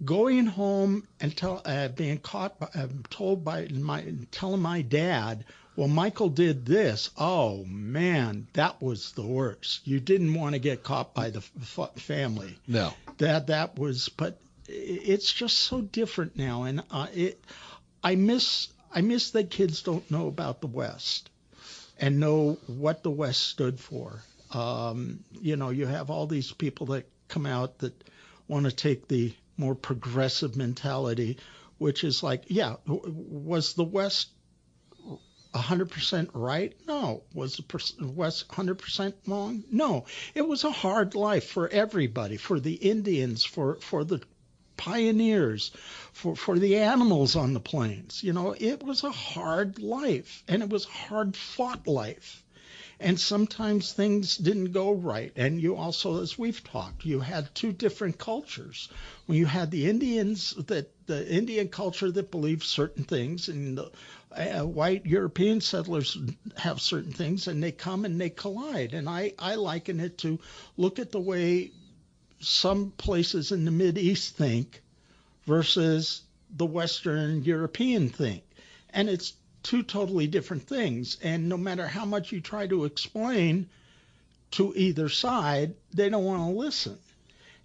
going home and being caught, telling my dad, well, Michael did this. Oh, man, that was the worst. You didn't want to get caught by the family. No. But it's just so different now. And I miss that kids don't know about the West and know what the West stood for. You have all these people that come out that want to take the more progressive mentality, which is like, was the West 100% right? No. Was the West 100% wrong? No. It was a hard life for everybody, for the Indians, for the pioneers, for the animals on the plains. It was a hard life, and it was a hard-fought life. And sometimes things didn't go right. And you also, as we've talked, you had two different cultures. When you had the Indians, the Indian culture that believed certain things, and the white European settlers have certain things, and they come and they collide. And I liken it to look at the way some places in the Mideast think versus the Western European think. And it's two totally different things. And no matter how much you try to explain to either side, they don't want to listen.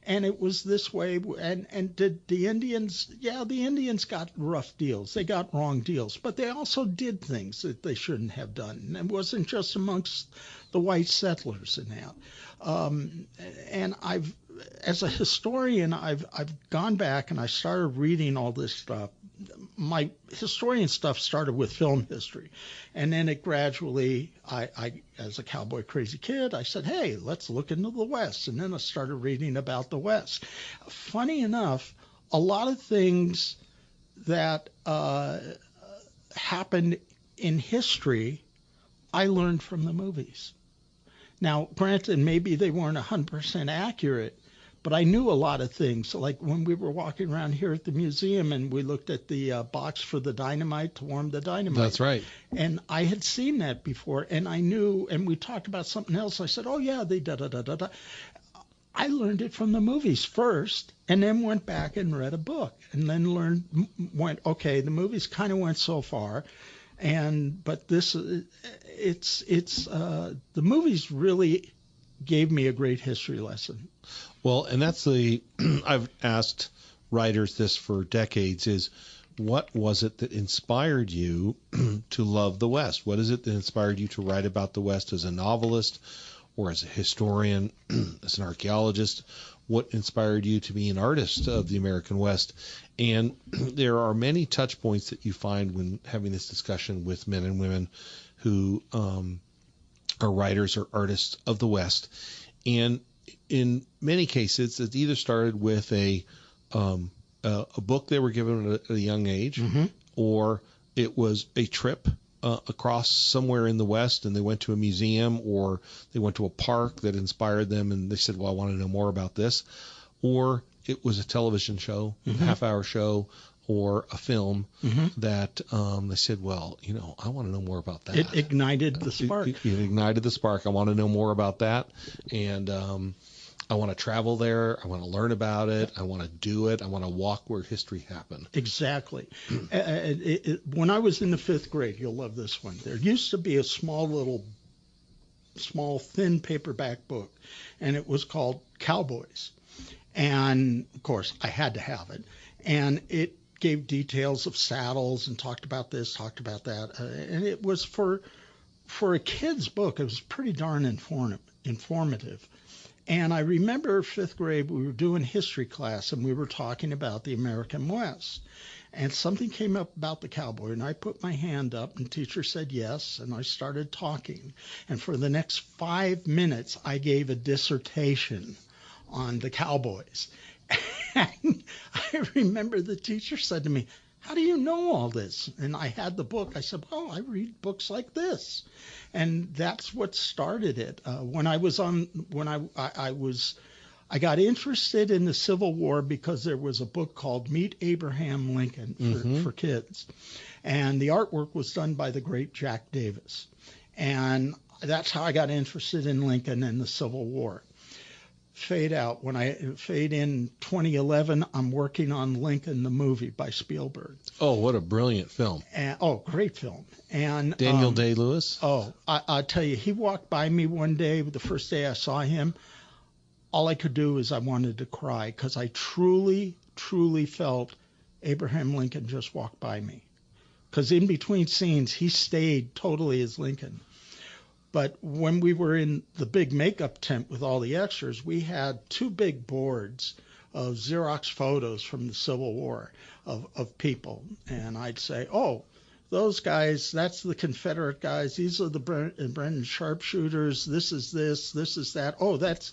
And it was this way. And did the Indians, the Indians got rough deals. They got wrong deals. But they also did things that they shouldn't have done. And it wasn't just amongst the white settlers in that. And as a historian, I've gone back and I started reading all this stuff. My historian stuff started with film history, and then it gradually, I as a cowboy crazy kid, I said, hey, let's look into the West, and then I started reading about the West. Funny enough, a lot of things that happened in history, I learned from the movies. Now, granted, maybe they weren't 100% accurate, but I knew a lot of things. Like when we were walking around here at the museum and we looked at the box for the dynamite to warm the dynamite. That's right. And I had seen that before, and I knew, and we talked about something else. I said, oh, yeah, they da-da-da-da-da. I learned it from the movies first, and then went back and read a book, and then okay, the movies kind of went so far, but this, the movies really gave me a great history lesson. Well, and that's I've asked writers this for decades, is what was it that inspired you to love the West? What is it that inspired you to write about the West as a novelist or as a historian, as an archaeologist? What inspired you to be an artist of the American West? And there are many touch points that you find when having this discussion with men and women who are writers or artists of the West. And in many cases, it either started with a book they were given at a young age, mm-hmm. or it was a trip across somewhere in the West, and they went to a museum, or they went to a park that inspired them, and they said, well, I want to know more about this. Or it was a television show, mm-hmm. a half-hour show, or a film mm-hmm. that they said, well, I want to know more about that. It ignited the spark. It ignited the spark. I want to know more about that. And I want to travel there. I want to learn about it. I want to do it. I want to walk where history happened. Exactly. When I was in the 5th grade, you'll love this one. There used to be a small, thin paperback book, and it was called Cowboys. And, of course, I had to have it. And it gave details of saddles and talked about this, talked about that. And it was for a kid's book. It was pretty darn informative. And I remember 5th grade, we were doing history class, and we were talking about the American West. And something came up about the cowboy, and I put my hand up, and the teacher said yes, and I started talking. And for the next 5 minutes, I gave a dissertation on the cowboys. And I remember the teacher said to me, "How do you know all this?" And I had the book. I said, "Well, I read books like this." And that's what started it. I got interested in the Civil War because there was a book called Meet Abraham Lincoln for kids. And the artwork was done by the great Jack Davis. And that's how I got interested in Lincoln and the Civil War. Fade out. When I fade in 2011, I'm working on Lincoln, the movie by Spielberg. Oh, what a brilliant film. And, great film. And Daniel Day-Lewis. I'll tell you, he walked by me one day, the first day I saw him. All I could do is I wanted to cry because I truly, truly felt Abraham Lincoln just walked by me. Because in between scenes, he stayed totally as Lincoln. But when we were in the big makeup tent with all the extras, we had 2 big boards of Xerox photos from the Civil War of people. And I'd say, "Oh, those guys, that's the Confederate guys. These are the Brennan sharpshooters. This is that. Oh, that's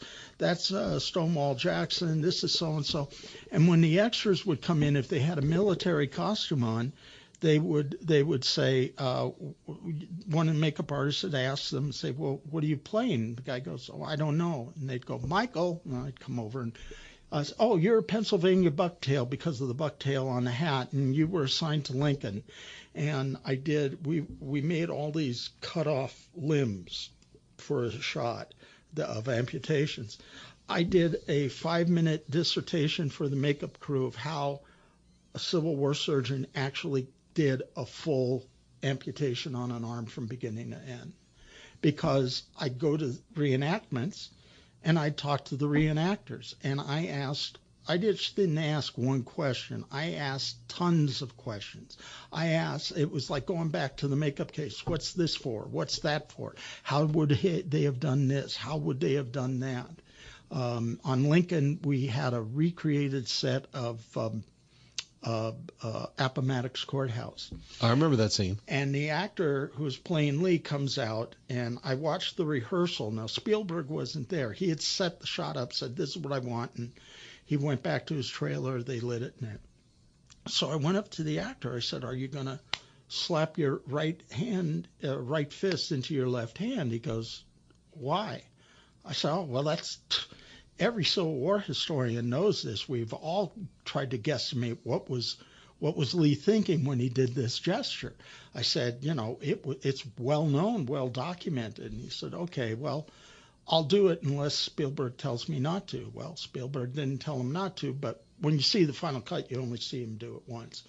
Stonewall Jackson. This is so-and-so." And when the extras would come in, if they had a military costume on, they would say, one of the makeup artists would ask them, say, "Well, what are you playing?" The guy goes, "Oh, I don't know." And they'd go, "Michael." And I'd come over and say, "Oh, you're a Pennsylvania bucktail because of the bucktail on the hat, and you were assigned to Lincoln." And I did. We made all these cut off limbs for a shot of amputations. I did a 5-minute dissertation for the makeup crew of how a Civil War surgeon actually did a full amputation on an arm from beginning to end. Because I'd go to reenactments and I'd talk to the reenactors, and I just didn't ask one question. I asked tons of questions. It was like going back to the makeup case. What's this for? What's that for? How would they have done this? How would they have done that? On Lincoln, we had a recreated set of Appomattox Courthouse. I remember that scene. And the actor who was playing Lee comes out, and I watched the rehearsal. Now, Spielberg wasn't there. He had set the shot up, said, "This is what I want," and he went back to his trailer. They lit it. So I went up to the actor. I said, "Are you going to slap your right fist into your left hand?" He goes, "Why?" I said, "Oh, well, that's every Civil War historian knows this. We've all tried to guesstimate what was Lee thinking when he did this gesture." I said, it's well known, well documented." And he said, "Okay, well, I'll do it unless Spielberg tells me not to." Well, Spielberg didn't tell him not to, but when you see the final cut, you only see him do it once.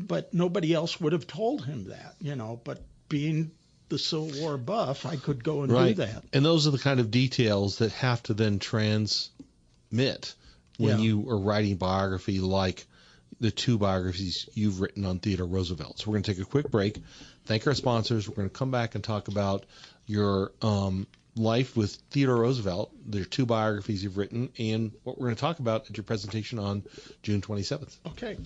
But nobody else would have told him that, but being the Civil War buff, I could go and do that. And those are the kind of details that have to then transmit when you are writing biography, like the 2 biographies you've written on Theodore Roosevelt. So we're going to take a quick break, thank our sponsors. We're going to come back and talk about your life with Theodore Roosevelt, the 2 biographies you've written, and what we're going to talk about at your presentation on June 27th. Okay.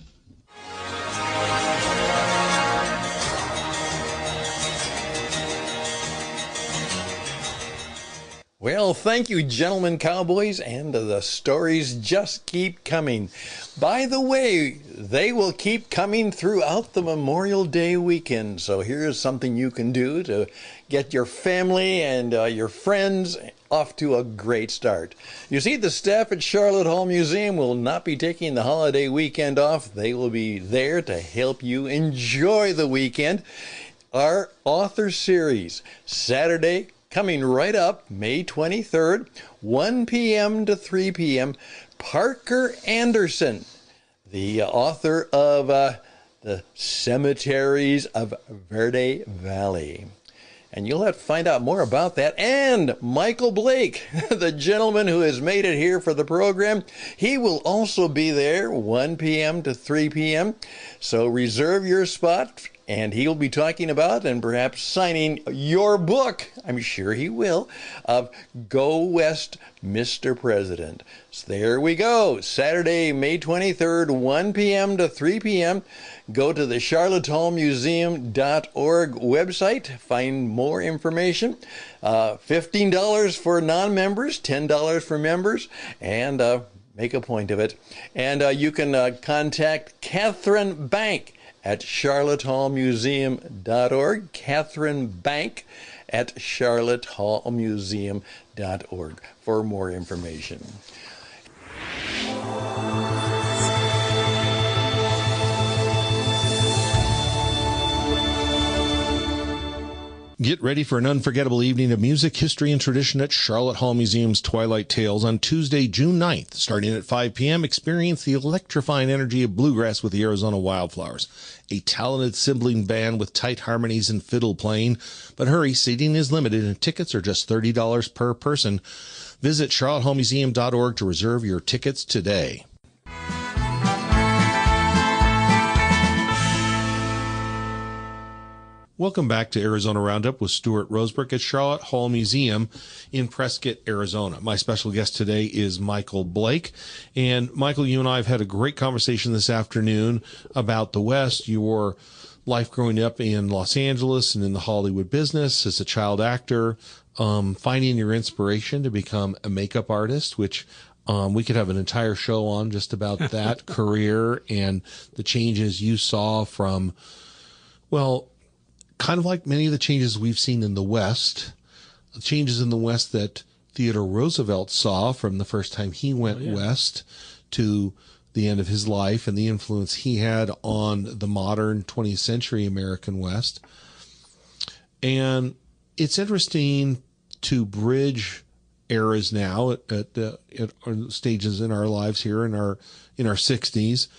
Well, thank you, gentlemen cowboys, and the stories just keep coming. By the way, they will keep coming throughout the Memorial Day weekend, so here's something you can do to get your family and your friends off to a great start. You see, the staff at Sharlot Hall Museum will not be taking the holiday weekend off. They will be there to help you enjoy the weekend. Our author series, Saturday, coming right up, May 23rd, 1 p.m. to 3 p.m., Parker Anderson, the author of The Cemeteries of Verde Valley. And you'll have to find out more about that. And Michael Blake, the gentleman who has made it here for the program, he will also be there 1 p.m. to 3 p.m. So reserve your spot and he'll be talking about and perhaps signing your book, I'm sure he will, of Go West, Mr. President. So there we go. Saturday, May 23rd, 1 p.m. to 3 p.m. Go to the charlotthallmuseum.org website. Find more information. $15 for non-members, $10 for members, and make a point of it. And you can contact Catherine Bank at charlotthallmuseum.org. Catherine Bank at charlotthallmuseum.org for more information. Get ready for an unforgettable evening of music, history, and tradition at Sharlot Hall Museum's Twilight Tales on Tuesday, June 9th. Starting at 5 p.m., experience the electrifying energy of bluegrass with the Arizona Wildflowers, a talented sibling band with tight harmonies and fiddle playing. But hurry, seating is limited and tickets are just $30 per person. Visit charlottehallmuseum.org to reserve your tickets today. Welcome back to Arizona Roundup with Stuart Rosebrook at Sharlot Hall Museum in Prescott, Arizona. My special guest today is Michael Blake. And Michael, you and I have had a great conversation this afternoon about the West, your life growing up in Los Angeles and in the Hollywood business as a child actor, finding your inspiration to become a makeup artist, which we could have an entire show on just about that career and the changes you saw from, well, kind of like many of the changes we've seen in the West, the changes in the West that Theodore Roosevelt saw from the first time he went west to the end of his life and the influence he had on the modern 20th century American West. And it's interesting to bridge eras now at stages in our lives here in our 60s,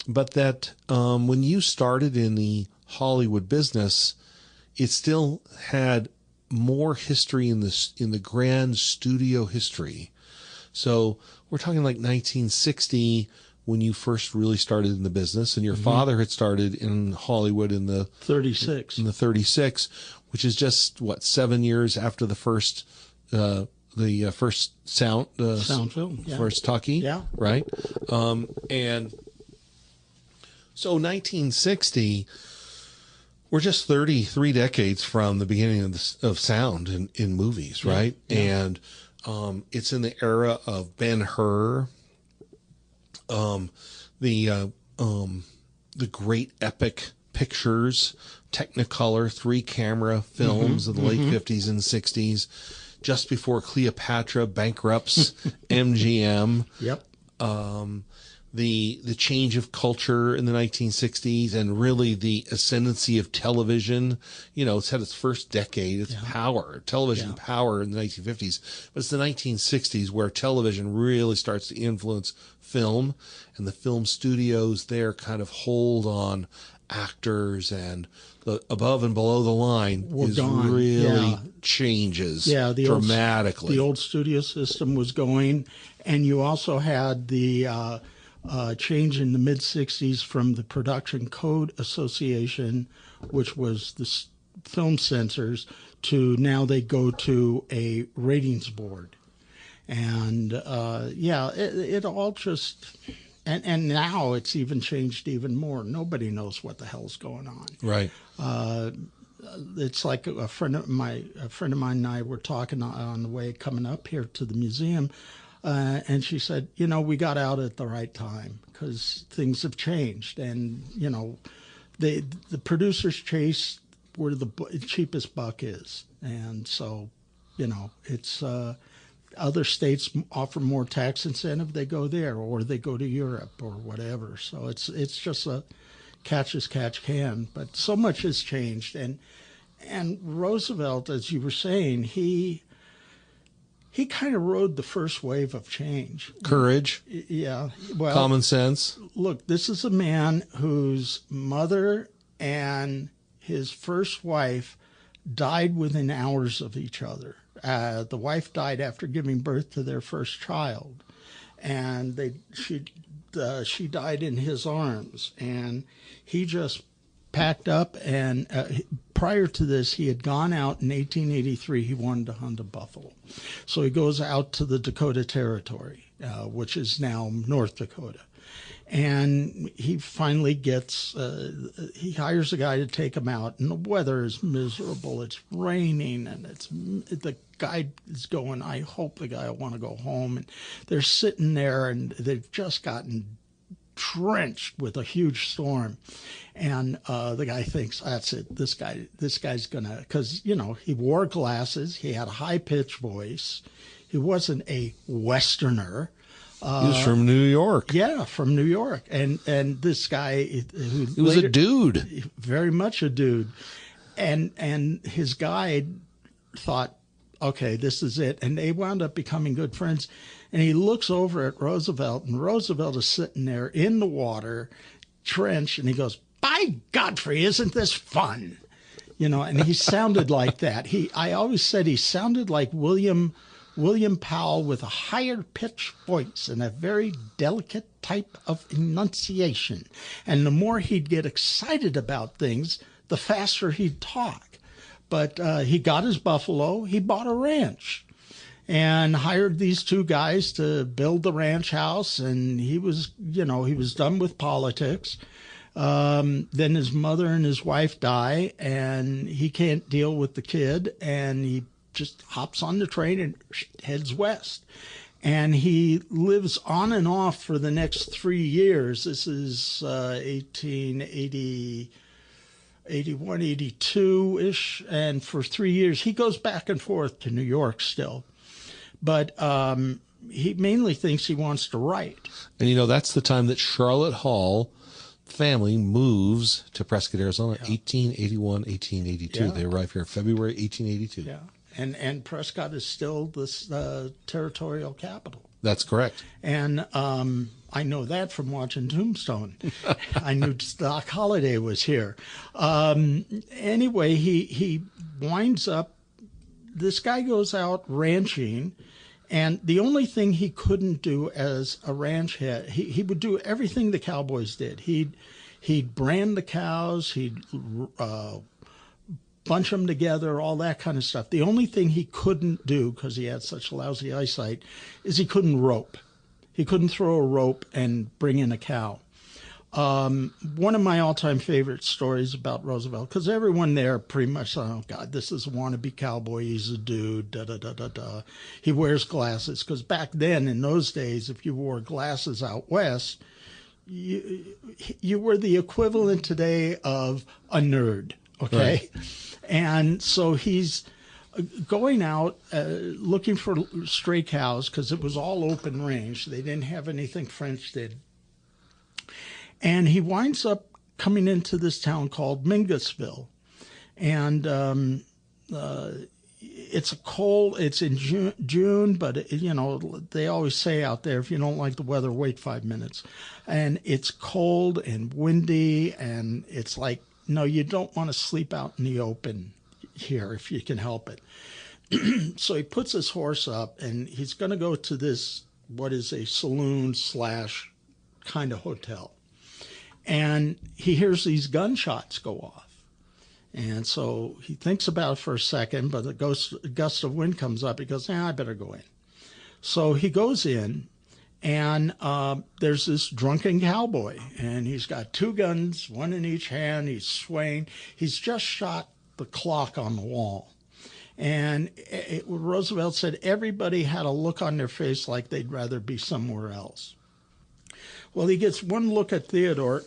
but that when you started in the Hollywood business, it still had more history in the grand studio history. So we're talking like 1960 when you first really started in the business, and your father had started in Hollywood in the 36, which is just 7 years after the first first sound film, first talkie, right? And so 1960. We're just 33 decades from the beginning of sound in movies, right? Yeah. And it's in the era of Ben-Hur, the great epic pictures, Technicolor 3-camera films of the late 50s and 60s, just before Cleopatra bankrupts MGM. Yep. The change of culture in the 1960s and really the ascendancy of television. You know, it's had its first decade, its power, television power in the 1950s. But it's the 1960s where television really starts to influence film, and the film studios there kind of hold on actors, and the above and below the line really changes dramatically. The old studio system was going, and you also had the change in the mid-'60s from the Production Code Association, which was the film censors, to now they go to a ratings board. And it all just... And now it's even changed even more. Nobody knows what the hell's going on. Right. It's like a friend of mine and I were talking on the way coming up here to the museum. And she said, we got out at the right time because things have changed. And, the producers chase where the cheapest buck is. And so, it's other states offer more tax incentive. They go there, or they go to Europe or whatever. So it's just a catch as catch can. But so much has changed. And Roosevelt, as you were saying, he kind of rode the first wave of change. Courage. Yeah. Well, common sense. Look, this is a man whose mother and his first wife died within hours of each other. The wife died after giving birth to their first child, and she died in his arms, and he just packed up, and prior to this, he had gone out in 1883. He wanted to hunt a buffalo. So he goes out to the Dakota Territory, which is now North Dakota. And he finally he hires a guy to take him out, and the weather is miserable. It's raining, and the guy is going, I hope the guy will want to go home. And they're sitting there, and they've just gotten drenched with a huge storm. And the guy thinks, that's it. This guy's going to, because, he wore glasses. He had a high-pitched voice. He wasn't a Westerner. He was from New York. Yeah, from New York. And this guy, he was a dude. Very much a dude. And his guide thought, okay, this is it. And they wound up becoming good friends. And he looks over at Roosevelt, and Roosevelt is sitting there in the water, drenched, and he goes, by Godfrey, isn't this fun? And he sounded like that. I always said he sounded like William Powell with a higher pitched voice and a very delicate type of enunciation. And the more he'd get excited about things, the faster he'd talk. But he got his buffalo. He bought a ranch and hired these two guys to build the ranch house. And he was done with politics. Then his mother and his wife die, and he can't deal with the kid, and he just hops on the train and heads west. And he lives on and off for the next 3 years. This is 1880, 81, 82-ish. And for 3 years, he goes back and forth to New York still. But he mainly thinks he wants to write. And, that's the time that Sharlot Hall family moves to Prescott, Arizona, 1881, 1882. They arrive here February 1882. Yeah. And Prescott is still the territorial capital. That's correct. And I know that from watching Tombstone. I knew Doc Holliday was here. Anyway, he winds up, this guy goes out ranching, and the only thing he couldn't do as a ranch head, he would do everything the cowboys did. He'd brand the cows, he'd bunch them together, all that kind of stuff. The only thing he couldn't do, because he had such lousy eyesight, is he couldn't rope. He couldn't throw a rope and bring in a cow. One of my all-time favorite stories about Roosevelt, because everyone there pretty much, oh, God, this is a wannabe cowboy. He's a dude, da-da-da-da-da. He wears glasses, because back then, in those days, if you wore glasses out west, you were the equivalent today of a nerd, okay? Right. And so he's going out looking for stray cows, because it was all open range. They didn't have anything French did. And he winds up coming into this town called Mingusville. And it's in June, but, they always say out there, if you don't like the weather, wait 5 minutes. And it's cold and windy, and it's like, no, you don't want to sleep out in the open here if you can help it. So he puts his horse up, and he's going to go to this, what is a saloon / kind of hotel. And he hears these gunshots go off. And so he thinks about it for a second, but a gust of wind comes up. He goes, I better go in. So he goes in, and there's this drunken cowboy, and he's got two guns, one in each hand. He's swaying. He's just shot the clock on the wall. And Roosevelt said everybody had a look on their face like they'd rather be somewhere else. Well, he gets one look at Theodore,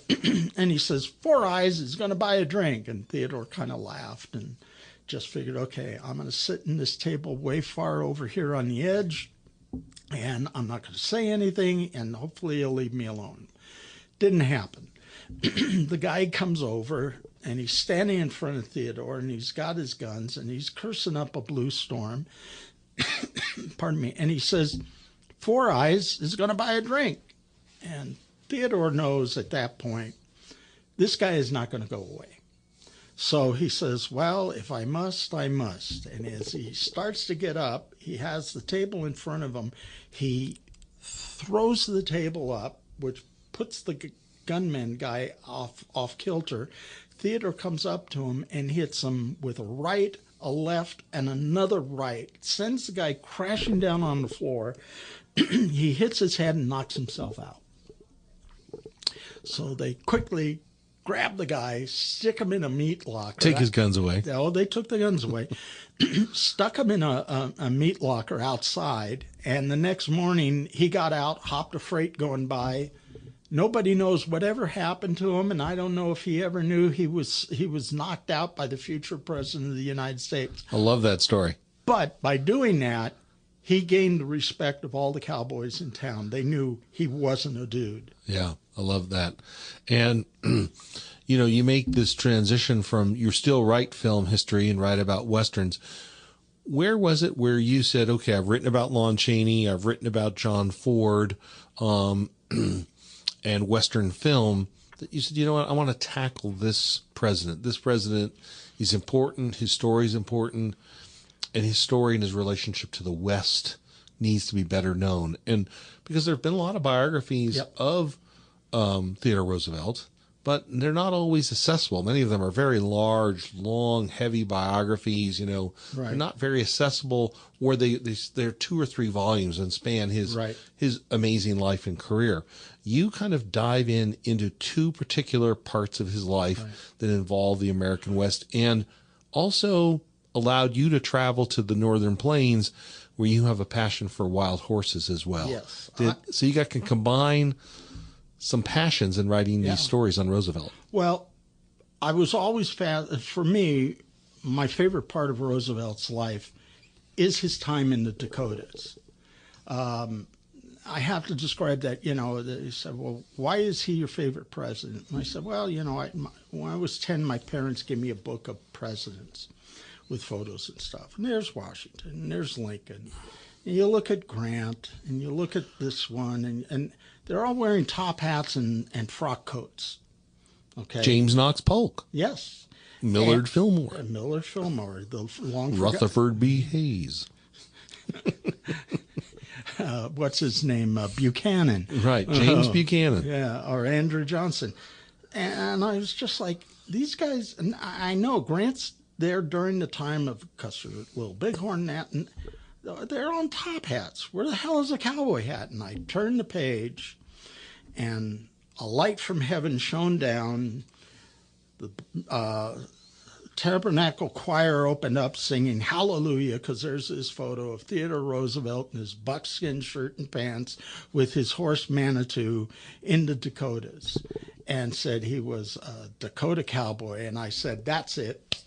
and he says, 4 Eyes is going to buy a drink. And Theodore kind of laughed and just figured, okay, I'm going to sit in this table way far over here on the edge, and I'm not going to say anything, and hopefully he'll leave me alone. Didn't happen. The guy comes over, and he's standing in front of Theodore, and he's got his guns, and he's cursing up a blue storm. Pardon me. And he says, 4 Eyes is going to buy a drink. And Theodore knows at that point, this guy is not going to go away. So he says, well, if I must, I must. And as he starts to get up, he has the table in front of him. He throws the table up, which puts the gunman guy off kilter, Theodore comes up to him and hits him with a right, a left, and another right. Sends the guy crashing down on the floor. He hits his head and knocks himself out. So they quickly grab the guy, stick him in a meat locker. Take his guns away. Oh, they took the guns away. Stuck him in a meat locker outside. And the next morning, he got out, hopped a freight going by. Nobody knows whatever happened to him, and I don't know if he ever knew he was knocked out by the future president of the United States. I love that story. But by doing that, he gained the respect of all the cowboys in town. They knew he wasn't a dude. Yeah, I love that. And, you know, you make this transition from, you still write film history and write about Westerns. Where was it where you said, okay, I've written about Lon Chaney, I've written about John Ford, and Western film, that you said, you know what, I want to tackle this president. This president is important, his story is important, and his story and his relationship to the West needs to be better known. And because there have been a lot of biographies of Theodore Roosevelt, but they're not always accessible. Many of them are very large, long, heavy biographies, you know. Right. They're not very accessible, or they're 2 or 3 volumes and span his amazing life and career. You kind of dive into 2 particular parts of his life that involve the American West, and also allowed you to travel to the Northern Plains, where you have a passion for wild horses as well. Yes. So you can combine some passions in writing these stories on Roosevelt. Well, I was always for me, my favorite part of Roosevelt's life is his time in the Dakotas. I have to describe that, you know, they said, well, why is he your favorite president? And I said, well, you know, when I was 10, my parents gave me a book of presidents with photos and stuff. And there's Washington, and there's Lincoln. And you look at Grant, and you look at this one, and they're all wearing top hats and frock coats. Okay. James Knox Polk. Yes. Millard Fillmore. Millard Fillmore. The long Rutherford B. Hayes. What's his name? Buchanan. Right. James Buchanan. Yeah. Or Andrew Johnson. And I was just like, these guys, and I know Grant's there during the time of Custer Little Bighorn, and they're on top hats. Where the hell is a cowboy hat? And I turned the page, and a light from heaven shone down. The Tabernacle Choir opened up singing Hallelujah, because there's this photo of Theodore Roosevelt in his buckskin shirt and pants with his horse Manitou in the Dakotas, and said he was a Dakota cowboy. And I said, that's it.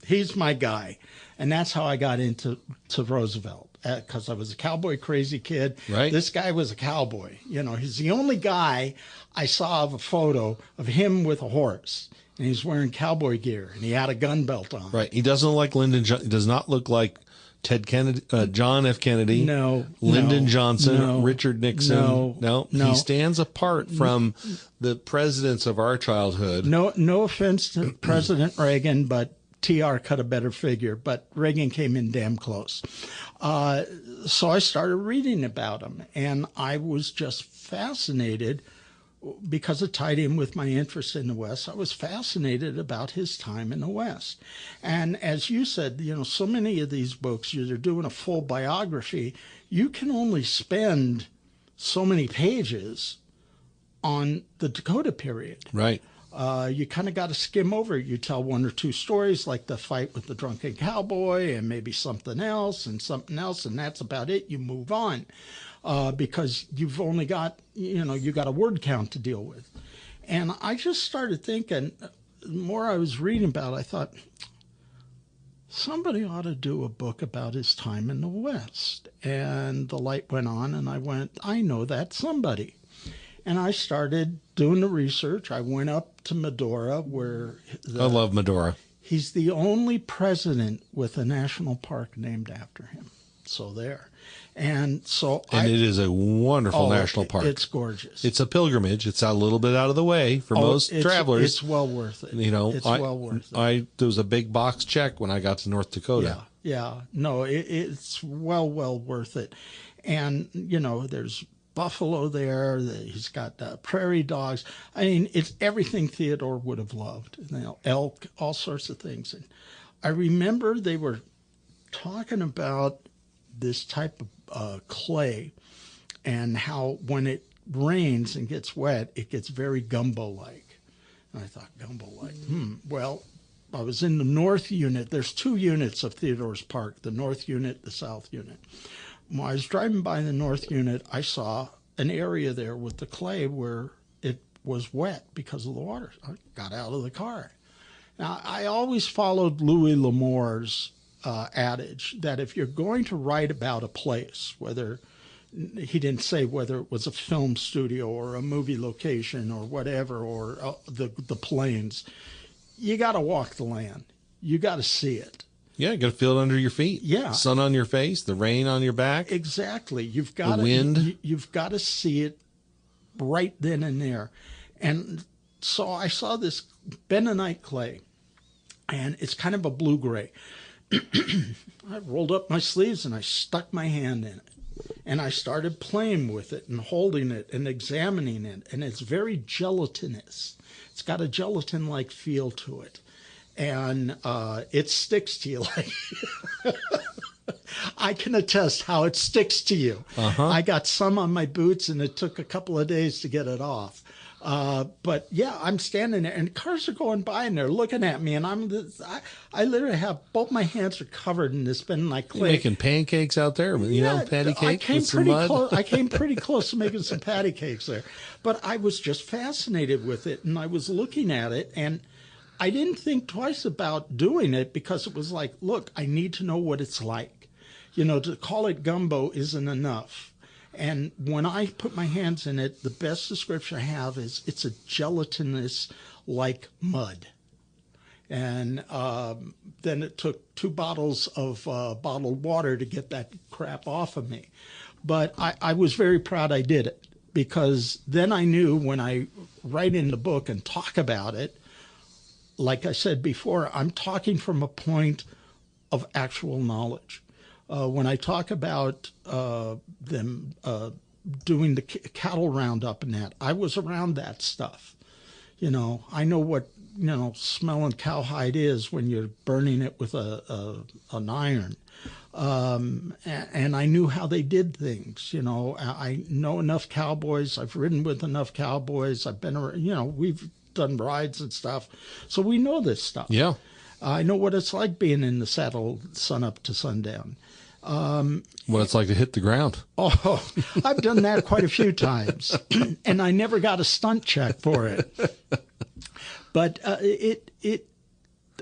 He's my guy. And that's how I got into Roosevelt, because I was a cowboy crazy kid. Right. This guy was a cowboy. You know, he's the only guy I saw of a photo of him with a horse. And he's wearing cowboy gear, and he had a gun belt on. Right. He doesn't look like Lyndon. He does not look like Ted Kennedy, John F. Kennedy. No. Lyndon Johnson. No, Richard Nixon. No. He stands apart from the presidents of our childhood. No offense to President Reagan, but TR cut a better figure, but Reagan came in damn close. So I started reading about him, and I was just fascinated because it tied in with my interest in the West. I was fascinated about his time in the West. And as you said, you know, so many of these books, they're doing a full biography. You can only spend so many pages on the Dakota period. Right. You kind of got to skim over. You tell 1 or 2 stories, like the fight with the drunken cowboy and maybe something else, and that's about it. You move on because you've only got, you got a word count to deal with. And I just started thinking, the more I was reading about it, I thought, somebody ought to do a book about his time in the West. And the light went on, and I went, I know that somebody. And I started doing the research. I went up to Medora, where I love Medora. He's the only president with a national park named after him. So there. And it is a wonderful national park. It's gorgeous. It's a pilgrimage. It's a little bit out of the way for most travelers. It's well worth it. It's well worth it. There was a big box check when I got to North Dakota. Yeah. No, it's well worth it. And, there's buffalo there. He's got prairie dogs. I mean, it's everything Theodore would have loved. You know, elk, all sorts of things. And I remember they were talking about this type of clay and how when it rains and gets wet, it gets very gumbo-like. And I thought, gumbo-like? Well, I was in the north unit. There's 2 units of Theodore's Park, the north unit, the south unit. When I was driving by the north unit, I saw an area there with the clay where it was wet because of the water. I got out of the car. Now, I always followed Louis L'Amour's adage that if you're going to write about a place, whether he didn't say whether it was a film studio or a movie location or whatever, or the plains, you got to walk the land. You got to see it. Yeah, you got to feel it under your feet. Yeah. Sun on your face, the rain on your back. Exactly. You've got the wind. You've got to see it right then and there. And so I saw this bentonite clay, and it's kind of a blue-gray. I rolled up my sleeves and I stuck my hand in it. And I started playing with it and holding it and examining it. And it's very gelatinous. It's got a gelatin-like feel to it. And it sticks to you. Like I can attest how it sticks to you. I got some on my boots, and it took a couple of days to get it off. But yeah, I'm standing there, and cars are going by, and they're looking at me, and I literally have both my hands are covered in this bentonite clay. You're making pancakes out there, you know, patty cakes with some mud. I came pretty close to making some patty cakes there, but I was just fascinated with it, and I was looking at it, and I didn't think twice about doing it because it was like, look, I need to know what it's like. You know, to call it gumbo isn't enough. And when I put my hands in it, the best description I have is it's a gelatinous like mud. And then it took 2 bottles of bottled water to get that crap off of me. But I was very proud I did it, because then I knew when I write in the book and talk about it, like I said before, I'm talking from a point of actual knowledge. When I talk about them doing the cattle roundup and that, I was around that stuff. You know, I know what, you know, smelling cowhide is when you're burning it with an iron. And I knew how they did things. You know, I know enough cowboys. I've ridden with enough cowboys. I've been, you know, we've done rides and stuff. So we know this stuff. Yeah. I know what it's like being in the saddle sun up to sundown. What it's like to hit the ground. Oh, I've done that quite a few times, and I never got a stunt check for it. But it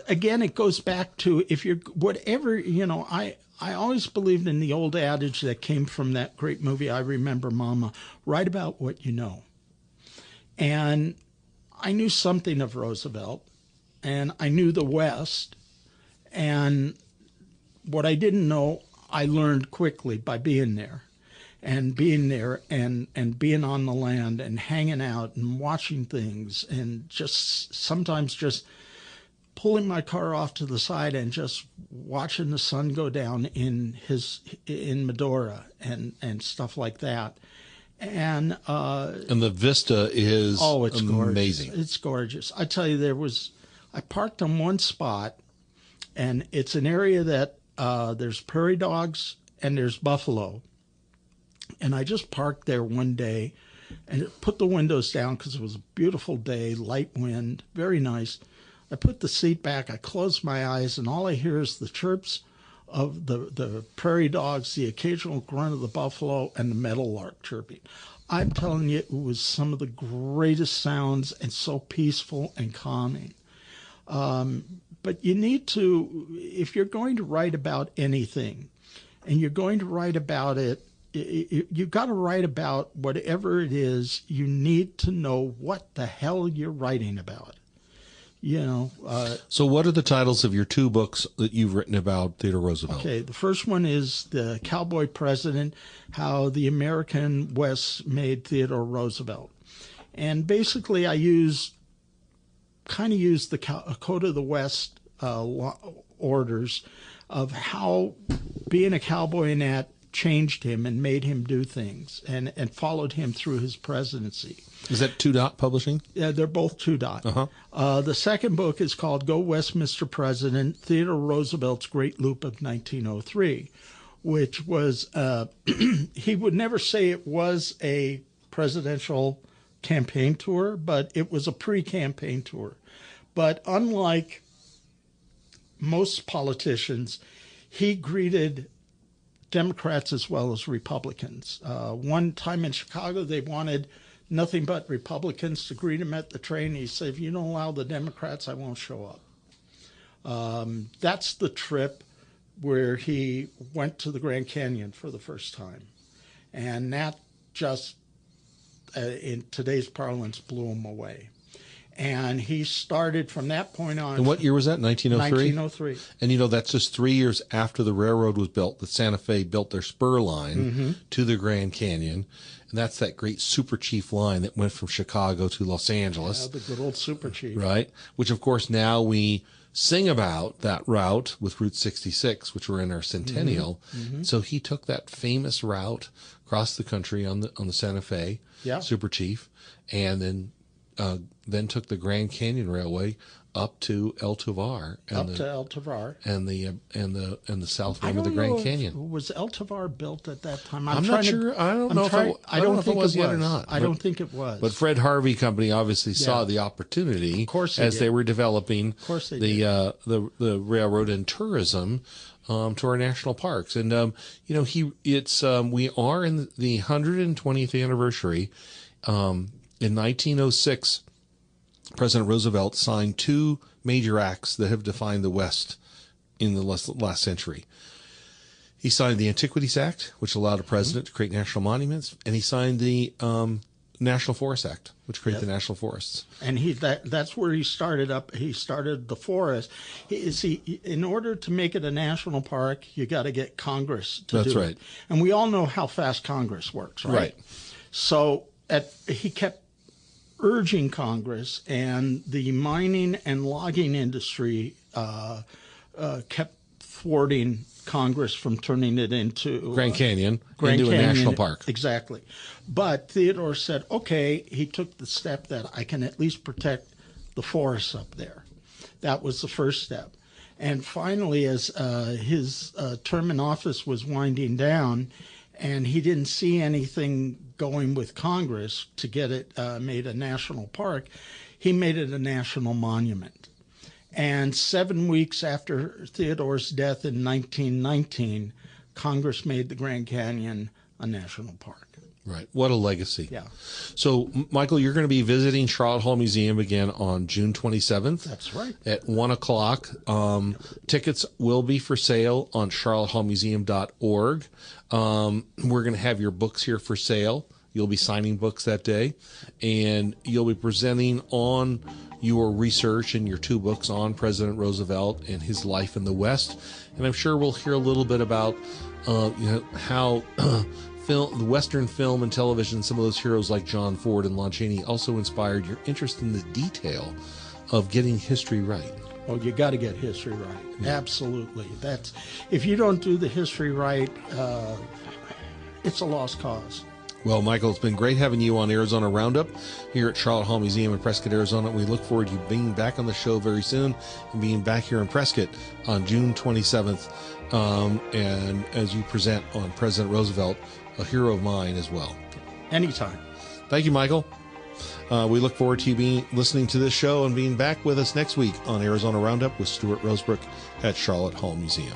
again, it goes back to, if you're whatever, you know, I always believed in the old adage that came from that great movie, I Remember Mama, write about what you know. And I knew something of Roosevelt, and I knew the West, and what I didn't know, I learned quickly by being there and being on the land and hanging out and watching things, and just sometimes just pulling my car off to the side and just watching the sun go down in Medora and stuff like that. And the vista is it's amazing. Gorgeous. It's gorgeous. I tell you, I parked on one spot, and it's an area that there's prairie dogs and there's buffalo. And I just parked there one day and put the windows down because it was a beautiful day, light wind, very nice. I put the seat back, I closed my eyes, and all I hear is the chirps of the prairie dogs, the occasional grunt of the buffalo, and the meadowlark chirping. I'm telling you, it was some of the greatest sounds, and so peaceful and calming. But you need to, if you're going to write about anything, and you're going to write about it, you've got to write about whatever it is. You need to know what the hell you're writing about. You know. So what are the titles of your 2 books that you've written about Theodore Roosevelt? Okay, the first one is The Cowboy President, How the American West Made Theodore Roosevelt. And basically I used the Code of the West orders of how being a cowboy in that changed him and made him do things and followed him through his presidency. Is that Two Dot Publishing? Yeah, they're both Two Dot. The second book is called Go West, Mr. President, Theodore Roosevelt's Great Loop of 1903, which was, he would never say it was a presidential campaign tour, but it was a pre-campaign tour. But unlike most politicians, he greeted Democrats as well as Republicans. One time in Chicago, they wanted nothing but Republicans to greet him at the train. He said, if you don't allow the Democrats, I won't show up. That's the trip where he went to the Grand Canyon for the first time. And that just, in today's parlance, blew him away. And he started from that point on. And what year was that? 1903? 1903. And, you know, that's just 3 years after the railroad was built, that Santa Fe built their spur line to the Grand Canyon. And that's that great Super Chief line that went from Chicago to Los Angeles. Yeah, the good old Super Chief. Right. Which, of course, now we sing about that route with Route 66, which we're in our centennial. So he took that famous route across the country on the Santa Fe, Super Chief, and then took the Grand Canyon Railway up to El Tovar and the south rim of the Grand Canyon. Was El Tovar built at that time? I'm not sure. I don't know if it was yet or not. I don't think it was. But Fred Harvey Company obviously saw the opportunity as they were developing the railroad and tourism to our national parks. And you know, we are in the 120th anniversary. In 1906, President Roosevelt signed two major acts that have defined the West in the last century. He signed the Antiquities Act, which allowed a president to create national monuments, and he signed the National Forest Act, which created the national forests. And that's where he started up. He started the forest. In order to make it a national park, you got to get Congress to do it. That's right. And we all know how fast Congress works, right? Right. So he kept urging Congress, and the mining and logging industry kept thwarting Congress from turning it into Grand Canyon into a national park. Exactly. But Theodore said, okay, he took the step that I can at least protect the forests up there. That was the first step. And finally, as his term in office was winding down, and he didn't see anything going with Congress to get it made a national park, he made it a national monument. And 7 weeks after Theodore's death in 1919, Congress made the Grand Canyon a national park. Right. What a legacy. Yeah. So, Michael, you're going to be visiting Sharlot Hall Museum again on June 27th. That's right. At 1 o'clock. Tickets will be for sale on charlottehallmuseum.org. We're going to have your books here for sale. You'll be signing books that day, and you'll be presenting on your research and your two books on President Roosevelt and his life in the West. And I'm sure we'll hear a little bit about how the Western film and television, some of those heroes like John Ford and Lon Chaney also inspired your interest in the detail of getting history right. Oh, you got to get history right. Yeah. Absolutely. If you don't do the history right, it's a lost cause. Well, Michael, it's been great having you on Arizona Roundup here at Sharlot Hall Museum in Prescott, Arizona. We look forward to you being back on the show very soon and being back here in Prescott on June 27th. And as you present on President Roosevelt, a hero of mine as well. Anytime. Thank you, Michael. We look forward to you listening to this show and being back with us next week on Arizona Roundup with Stuart Rosebrook at Sharlot Hall Museum.